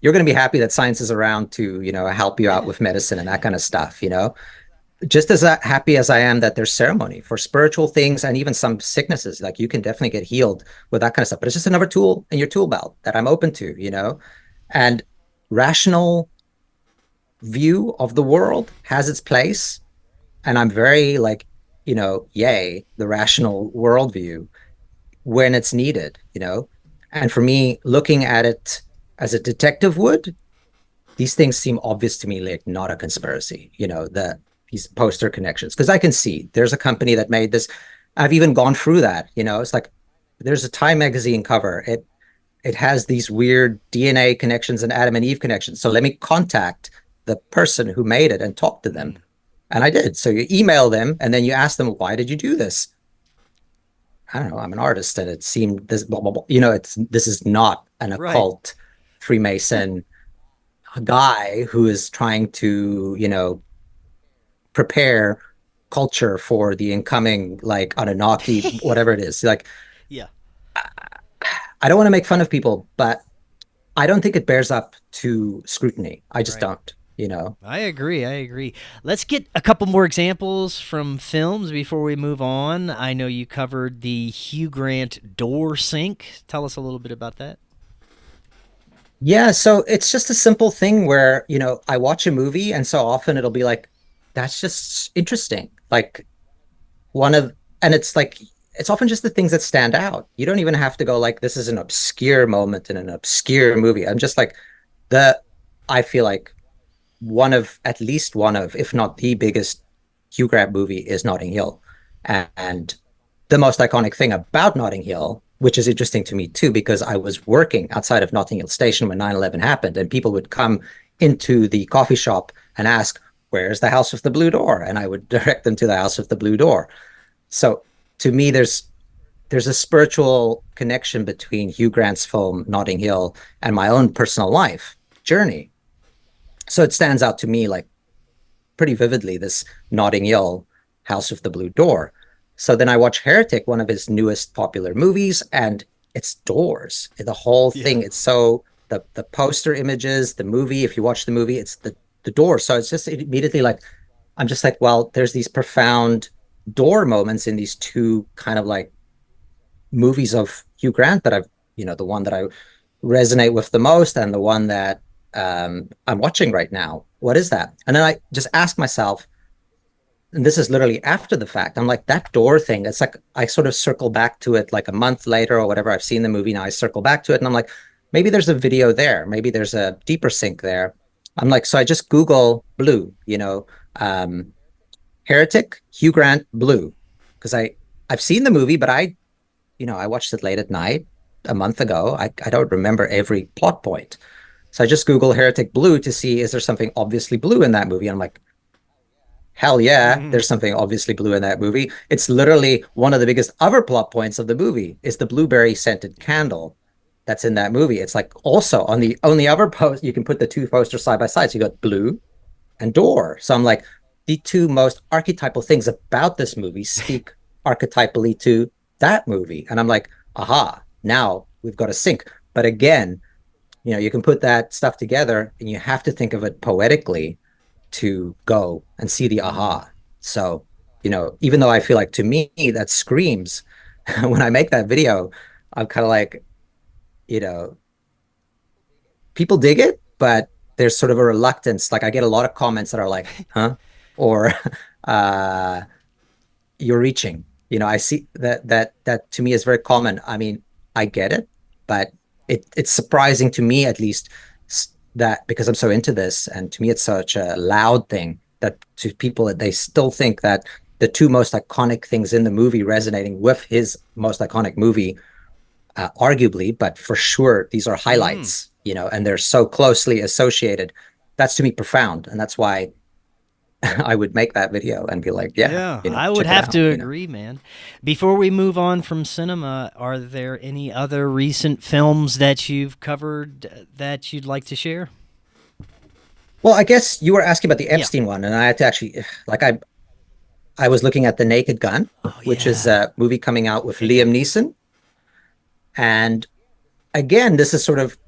you're going to be happy that science is around to, help you out with medicine and that kind of stuff, just as happy as I am that there's ceremony for spiritual things and even some sicknesses. Like, you can definitely get healed with that kind of stuff, but it's just another tool in your tool belt that I'm open to, and rational view of the world has its place. And I'm very like, yay, the rational worldview when it's needed, and for me, looking at it as a detective would, these things seem obvious to me, like not a conspiracy, these poster connections. Because I can see there's a company that made this. I've even gone through that, it's like there's a Time magazine cover. It has these weird DNA connections and Adam and Eve connections. So let me contact the person who made it and talk to them. And I did. So you email them and then you ask them, why did you do this? I don't know. I'm an artist, and it seemed this blah blah blah. This is not an occult Freemason guy who is trying to, prepare culture for the incoming like Anunnaki, whatever it is. Like, Yeah. I don't want to make fun of people, but I don't think it bears up to scrutiny. I just Right. don't. I agree. Let's get a couple more examples from films before we move on. I know you covered the Hugh Grant door sync. Tell us a little bit about that. Yeah, so it's just a simple thing where, I watch a movie and so often it'll be like, that's just interesting. Like and it's like, it's often just the things that stand out. You don't even have to go like, this is an obscure moment in an obscure movie. I'm just like, I feel like at least one of, if not the biggest Hugh Grant movie is Notting Hill. And the most iconic thing about Notting Hill, which is interesting to me too, because I was working outside of Notting Hill Station when 9/11 happened, and people would come into the coffee shop and ask, where's the House of the Blue Door? And I would direct them to the House of the Blue Door. So to me, there's a spiritual connection between Hugh Grant's film Notting Hill and my own personal life journey. So it stands out to me like pretty vividly, this Notting Hill House of the Blue Door. So then I watch Heretic, one of his newest popular movies, and it's doors. The whole thing, it's so the poster images, the movie, if you watch the movie, it's the door. So it's just immediately like, I'm just like, well, there's these profound door moments in these two kind of like movies of Hugh Grant that the one that I resonate with the most and the one that I'm watching right now. What is that? And then I just ask myself, and this is literally after the fact, I'm like, that door thing, it's like I sort of circle back to it like a month later or whatever. I've seen the movie now, I circle back to it and I'm like, maybe there's a video there, maybe there's a deeper sync there. I'm like, so I just Google Blue, Heretic, Hugh Grant, Blue, because I've seen the movie, but I watched it late at night a month ago. I don't remember every plot point. So I just Google Heretic Blue to see, is there something obviously blue in that movie? And I'm like, hell yeah, there's something obviously blue in that movie. It's literally one of the biggest other plot points of the movie is the blueberry scented candle that's in that movie. It's like also on the other post, you can put the two posters side by side. So you got blue and door. So I'm like, the two most archetypal things about this movie speak archetypally to that movie. And I'm like, aha, now we've got a sync. But again, you can put that stuff together and you have to think of it poetically to go and see the aha. So, even though I feel like to me that screams when I make that video, I'm kind of like, people dig it, but there's sort of a reluctance. Like I get a lot of comments that are like, huh? Or you're reaching. I see that to me is very common. I mean, I get it, but it's surprising to me at least that because I'm so into this, and to me it's such a loud thing that to people they still think that the two most iconic things in the movie resonating with his most iconic movie, arguably, but for sure these are highlights, and they're so closely associated. That's to me profound, and that's why I would make that video and be like, yeah, I would have to agree, man. Before we move on from cinema, are there any other recent films that you've covered that you'd like to share? Well, I guess you were asking about the Epstein one, and I had to actually, like, I was looking at The Naked Gun, which is a movie coming out with Liam Neeson. And again, this is sort of,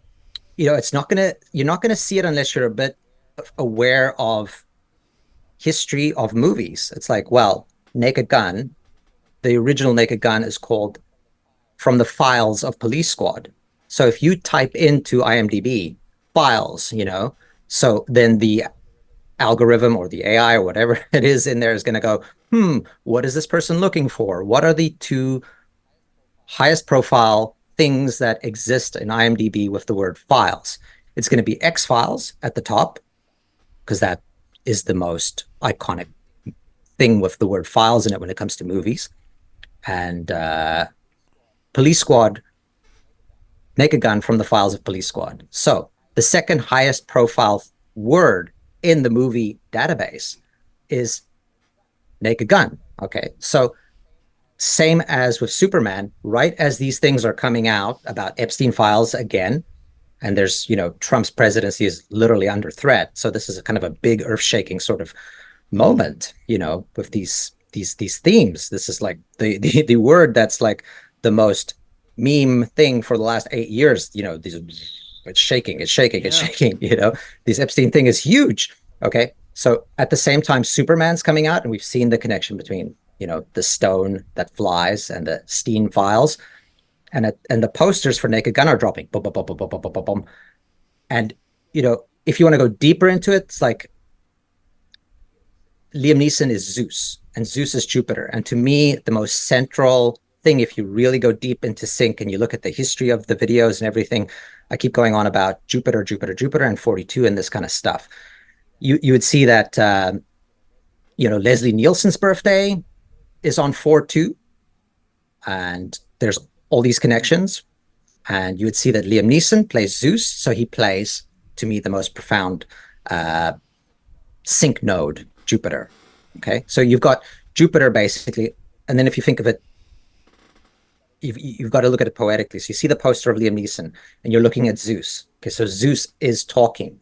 you're not gonna see it unless you're a bit aware of history of movies. It's like, well, Naked Gun, the original Naked Gun is called From the Files of Police Squad. So if you type into IMDb files, so then the algorithm or the AI or whatever it is in there is going to go, what is this person looking for? What are the two highest profile things that exist in IMDb with the word files? It's going to be X-Files at the top, because that is the most iconic thing with the word files in it when it comes to movies. And Police Squad, Naked Gun from the files of Police Squad. So the second highest profile word in the movie database is Naked Gun. Okay, so same as with Superman, right as these things are coming out about Epstein files again, and there's, Trump's presidency is literally under threat. So this is a kind of a big earth-shaking sort of moment, with these themes. This is like the word that's like the most meme thing for the last 8 years. It's shaking, it's shaking. This Epstein thing is huge. Okay, so at the same time, Superman's coming out, and we've seen the connection between the stone that flies and the Steen files, and the posters for Naked Gun are dropping. Boom, boom, boom, boom, boom, boom, boom, boom. And if you want to go deeper into it, it's like Liam Neeson is Zeus, and Zeus is Jupiter. And to me, the most central thing, if you really go deep into Sync and you look at the history of the videos and everything, I keep going on about Jupiter, and 42 and this kind of stuff. You would see that, Leslie Nielsen's birthday is on 4/2, and there's all these connections. And you would see that Liam Neeson plays Zeus, so he plays, to me, the most profound sync node, Jupiter. Okay, so you've got Jupiter basically, and then if you think of it, you've got to look at it poetically. So you see the poster of Liam Neeson, and you're looking at Zeus. Okay, so Zeus is talking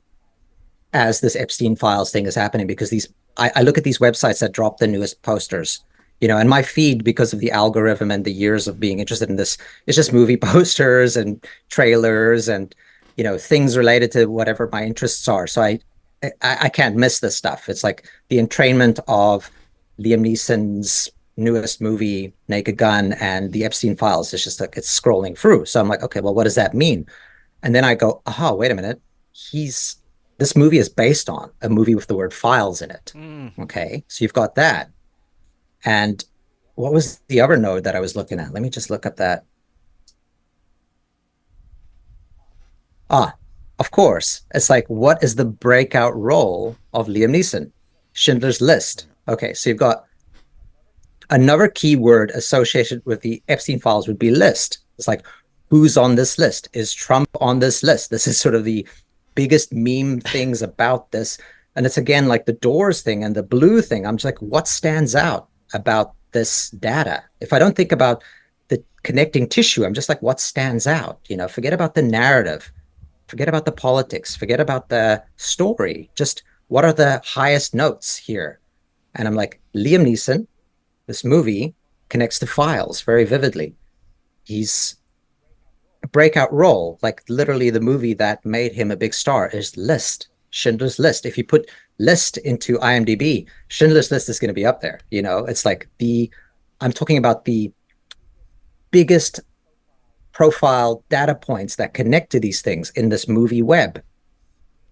as this Epstein files thing is happening, because I look at these websites that drop the newest posters, and my feed, because of the algorithm and the years of being interested in this, it's just movie posters and trailers and, things related to whatever my interests are. So I can't miss this stuff. It's like the entrainment of Liam Neeson's newest movie, Naked Gun, and the Epstein files. It's just like, it's scrolling through. So I'm like, okay, well, what does that mean? And then I go, aha, wait a minute. This movie is based on a movie with the word files in it. Okay, so you've got that. And what was the other node that I was looking at? Let me just look up that. Of course. It's like, what is the breakout role of Liam Neeson? Schindler's List. Okay, so you've got another keyword associated with the Epstein files would be list. It's like, who's on this list? Is Trump on this list? This is sort of the biggest meme things about this. And it's again like the Doors thing and the blue thing. I'm just like, what stands out about this data? If I don't think about the connecting tissue, I'm just like, what stands out? Forget about the narrative, forget about the politics, forget about the story. Just what are the highest notes here? And I'm like, Liam Neeson, this movie connects to files very vividly. He's a breakout role, like literally the movie that made him a big star is List. Schindler's List. If you put List into IMDb, Schindler's List is going to be up there. It's like I'm talking about the biggest profile data points that connect to these things in this movie web.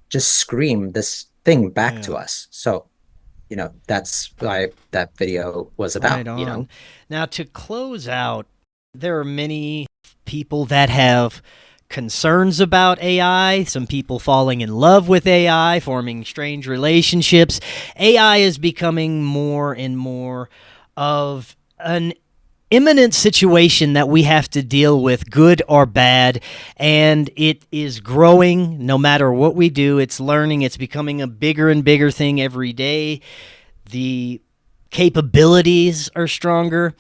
Just scream this thing back to us. So, that's why that video was about. Right. Now, to close out, there are many people that have concerns about AI, some people falling in love with AI, forming strange relationships. AI is becoming more and more of an imminent situation that we have to deal with, good or bad, and it is growing no matter what we do. It's learning. It's becoming a bigger and bigger thing every day. The capabilities are stronger,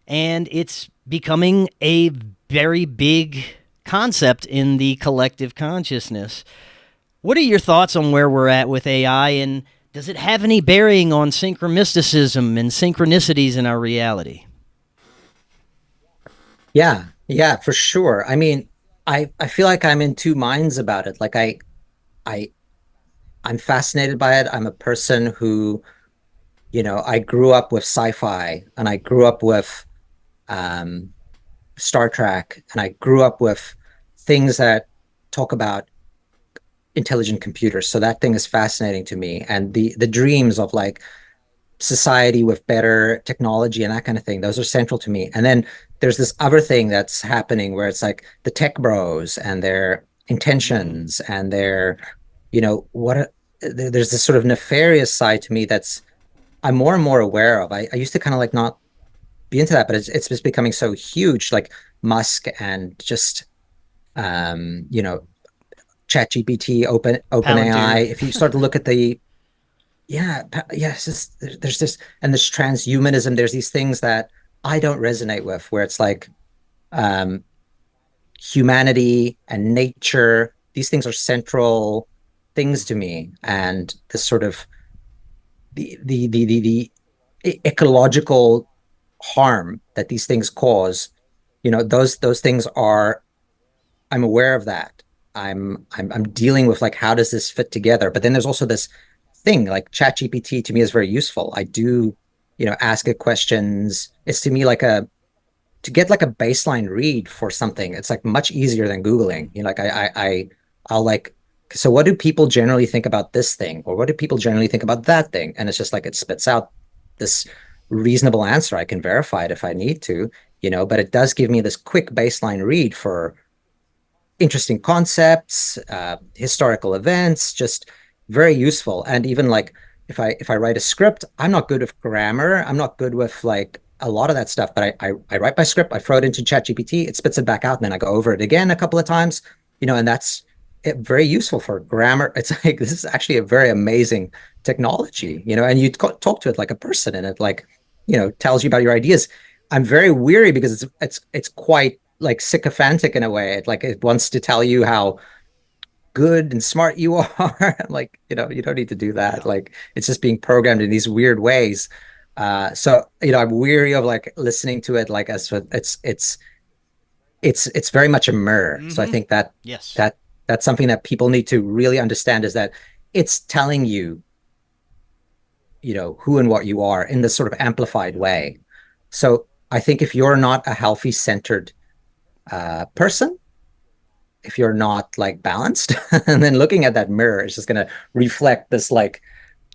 and it's becoming a very big concept in the collective consciousness. What are your thoughts on where we're at with AI, and does it have any bearing on synchromysticism and synchronicities in our reality? Yeah, for sure. I mean, I feel like I'm in two minds about it. Like I'm fascinated by it. I'm a person who, I grew up with sci-fi, and I grew up with Star Trek, and I grew up with things that talk about intelligent computers. So that thing is fascinating to me. And the dreams of like society with better technology and that kind of thing, those are central to me. And then there's this other thing that's happening where it's like the tech bros, and they're intentions and their, there's this sort of nefarious side to me that's I'm more and more aware of. I used to kind of like not be into that, but it's just becoming so huge, like Musk and just ChatGPT, OpenAI. If you start to look at the it's just, there's this, and this transhumanism, there's these things that I don't resonate with, where it's like humanity and nature, these things are central things to me, and this sort of the ecological harm that these things cause, those things are, I'm aware of that. I'm dealing with like, how does this fit together? But then there's also this thing like ChatGPT to me is very useful. I do, ask it questions. It's to me like to get like a baseline read for something. It's like much easier than Googling. Like I'll like, so what do people generally think about this thing? Or what do people generally think about that thing? And it's just like, it spits out this reasonable answer. I can verify it if I need to, but it does give me this quick baseline read for interesting concepts, historical events, just very useful. And even like if I write a script, I'm not good with grammar. I'm not good with like a lot of that stuff, but I write my script, I throw it into ChatGPT, it spits it back out, and then I go over it again a couple of times, and that's very useful for grammar. It's like, this is actually a very amazing technology, and you talk to it like a person, and it like, tells you about your ideas. I'm very weary because it's quite like sycophantic in a way. It wants to tell you how good and smart you are. Like, you don't need to do that. Like, it's just being programmed in these weird ways. So I'm weary of like listening to it like as it's very much a mirror. So I think that that's something that people need to really understand, is that it's telling you, who and what you are in this sort of amplified way. So I think if you're not a healthy, centered person, if you're not like balanced, and then looking at that mirror is just going to reflect this like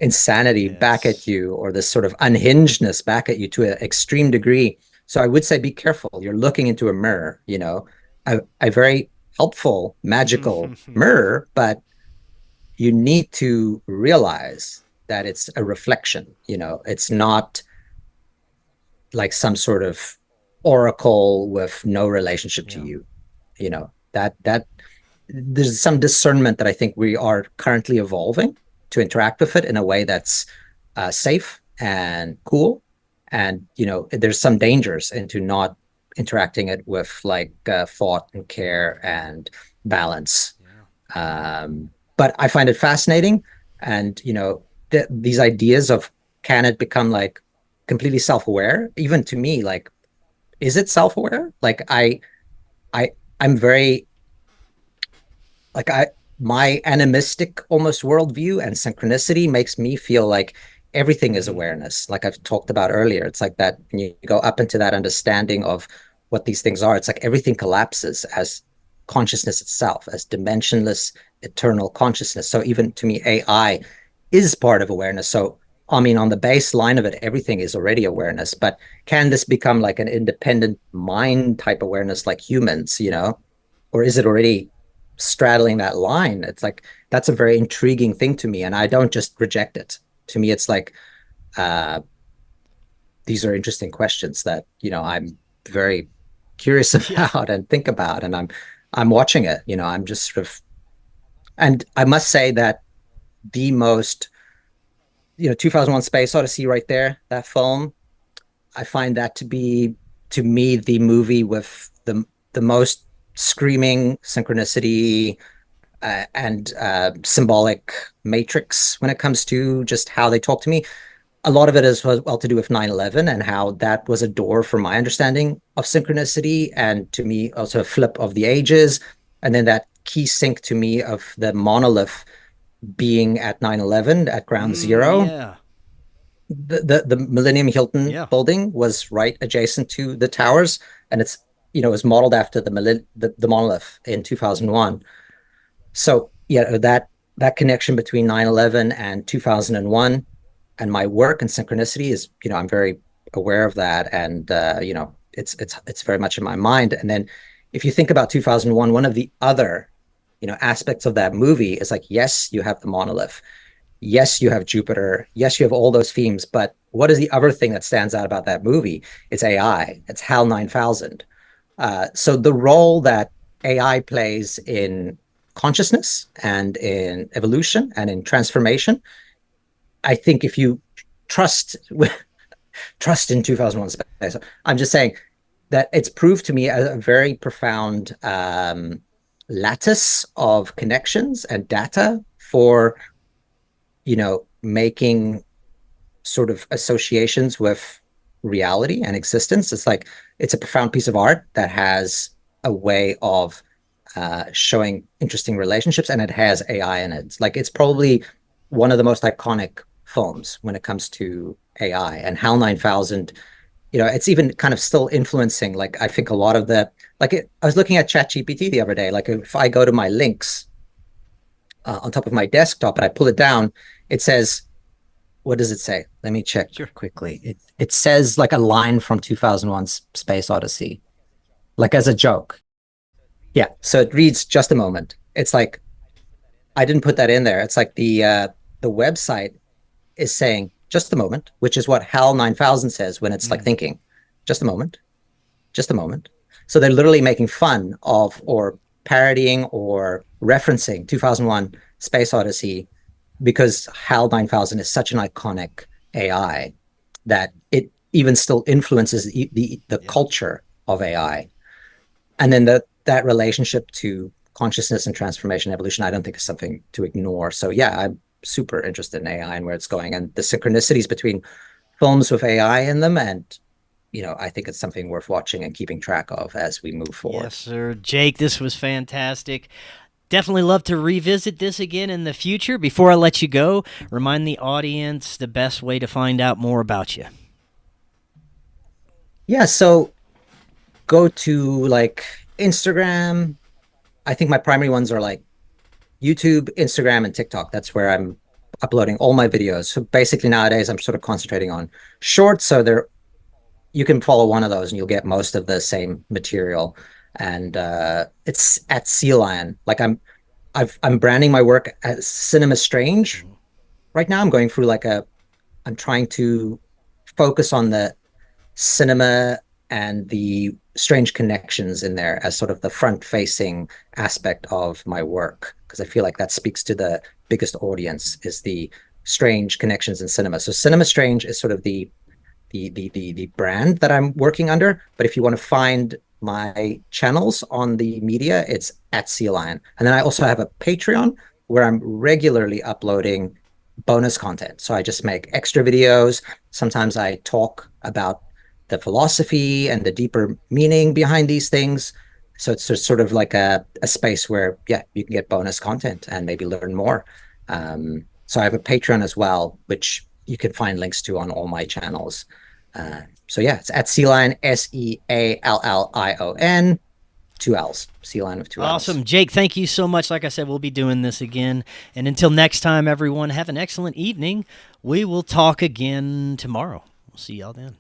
insanity back at you, or this sort of unhingedness back at you to an extreme degree. So I would say be careful. You're looking into a mirror, a very helpful, magical mirror, but you need to realize that it's a reflection. It's not like some sort of oracle with no relationship to you. That there's some discernment that I think we are currently evolving to interact with it in a way that's safe and cool. And, there's some dangers into not interacting it with like thought and care and balance. But I find it fascinating. And, these ideas of, can it become like completely self-aware? Even to me, like, is it self-aware? Like I'm very, like my animistic almost worldview and synchronicity makes me feel like everything is awareness. Like I've talked about earlier, it's like that when you go up into that understanding of what these things are, it's like everything collapses as consciousness itself, as dimensionless, eternal consciousness. So even to me, AI is part of awareness. So, I mean, on the baseline of it, everything is already awareness, but can this become like an independent mind type awareness like humans, or is it already straddling that line? It's like, that's a very intriguing thing to me. And I don't just reject it. To me, it's like, these are interesting questions that, I'm very curious about and think about, and I'm watching it, I'm just sort of, and I must say that the most, 2001 Space Odyssey right there, that film, I find that to be, to me, the movie with the most screaming synchronicity and symbolic matrix when it comes to just how they talk to me. A lot of it is well to do with 9/11 and how that was a door for my understanding of synchronicity, and to me also a flip of the ages, and then that key sync to me of the monolith being at 9/11 at ground zero. The Millennium Hilton building was right adjacent to the towers, and it's, it was modeled after the monolith in 2001. So that connection between 9/11 and 2001 and my work and synchronicity is, I'm very aware of that, and it's very much in my mind. And then if you think about 2001, one of the other aspects of that movie is like, yes, you have the monolith. Yes, you have Jupiter. Yes, you have all those themes. But what is the other thing that stands out about that movie? It's AI. It's HAL 9000. So the role that AI plays in consciousness and in evolution and in transformation, I think if you trust trust in 2001 Space, I'm just saying that it's proved to me a very profound lattice of connections and data for making sort of associations with reality and existence. It's like it's a profound piece of art that has a way of showing interesting relationships, and it has AI in it. Like it's probably one of the most iconic films when it comes to AI. And HAL 9000, it's even kind of still influencing. Like I think a lot of I was looking at ChatGPT the other day. Like if I go to my links on top of my desktop and I pull it down, it says, what does it say? Let me check quickly. It says like a line from 2001 Space Odyssey, like as a joke. Yeah. So it reads, just a moment. It's like, I didn't put that in there. It's like the website is saying, just a moment, which is what HAL 9000 says when it's like thinking, just a moment, just a moment. So they're literally making fun of or parodying or referencing 2001 Space Odyssey because HAL 9000 is such an iconic AI that it even still influences the culture of AI. And then that relationship to consciousness and transformation evolution, I don't think is something to ignore. So yeah, I'm super interested in AI and where it's going, and the synchronicities between films with AI in them. And I think it's something worth watching and keeping track of as we move forward. Yes, sir. Jake, this was fantastic. Definitely love to revisit this again in the future. Before I let you go, remind the audience the best way to find out more about you. Yeah, so go to like Instagram. I think my primary ones are like YouTube, Instagram, and TikTok. That's where I'm uploading all my videos. So basically nowadays I'm sort of concentrating on shorts. So you can follow one of those and you'll get most of the same material. And it's at Sea Lion. Like I'm branding my work as Cinema Strange. Right now I'm going through I'm trying to focus on the cinema and the strange connections in there as sort of the front-facing aspect of my work, because I feel like that speaks to the biggest audience, is the strange connections in cinema. So Cinema Strange is sort of the brand that I'm working under. But if you want to find my channels on the media, it's at Sea Lion. And then I also have a Patreon where I'm regularly uploading bonus content. So I just make extra videos. Sometimes I talk about the philosophy and the deeper meaning behind these things. So it's just sort of like a space where, yeah, you can get bonus content and maybe learn more. So I have a Patreon as well, which you can find links to on all my channels. So yeah, it's at Sea Lion, SEALLION, 2 L's, Sea Lion with 2 L's. Awesome. Jake, thank you so much. Like I said, we'll be doing this again. And until next time, everyone, have an excellent evening. We will talk again tomorrow. We'll see y'all then.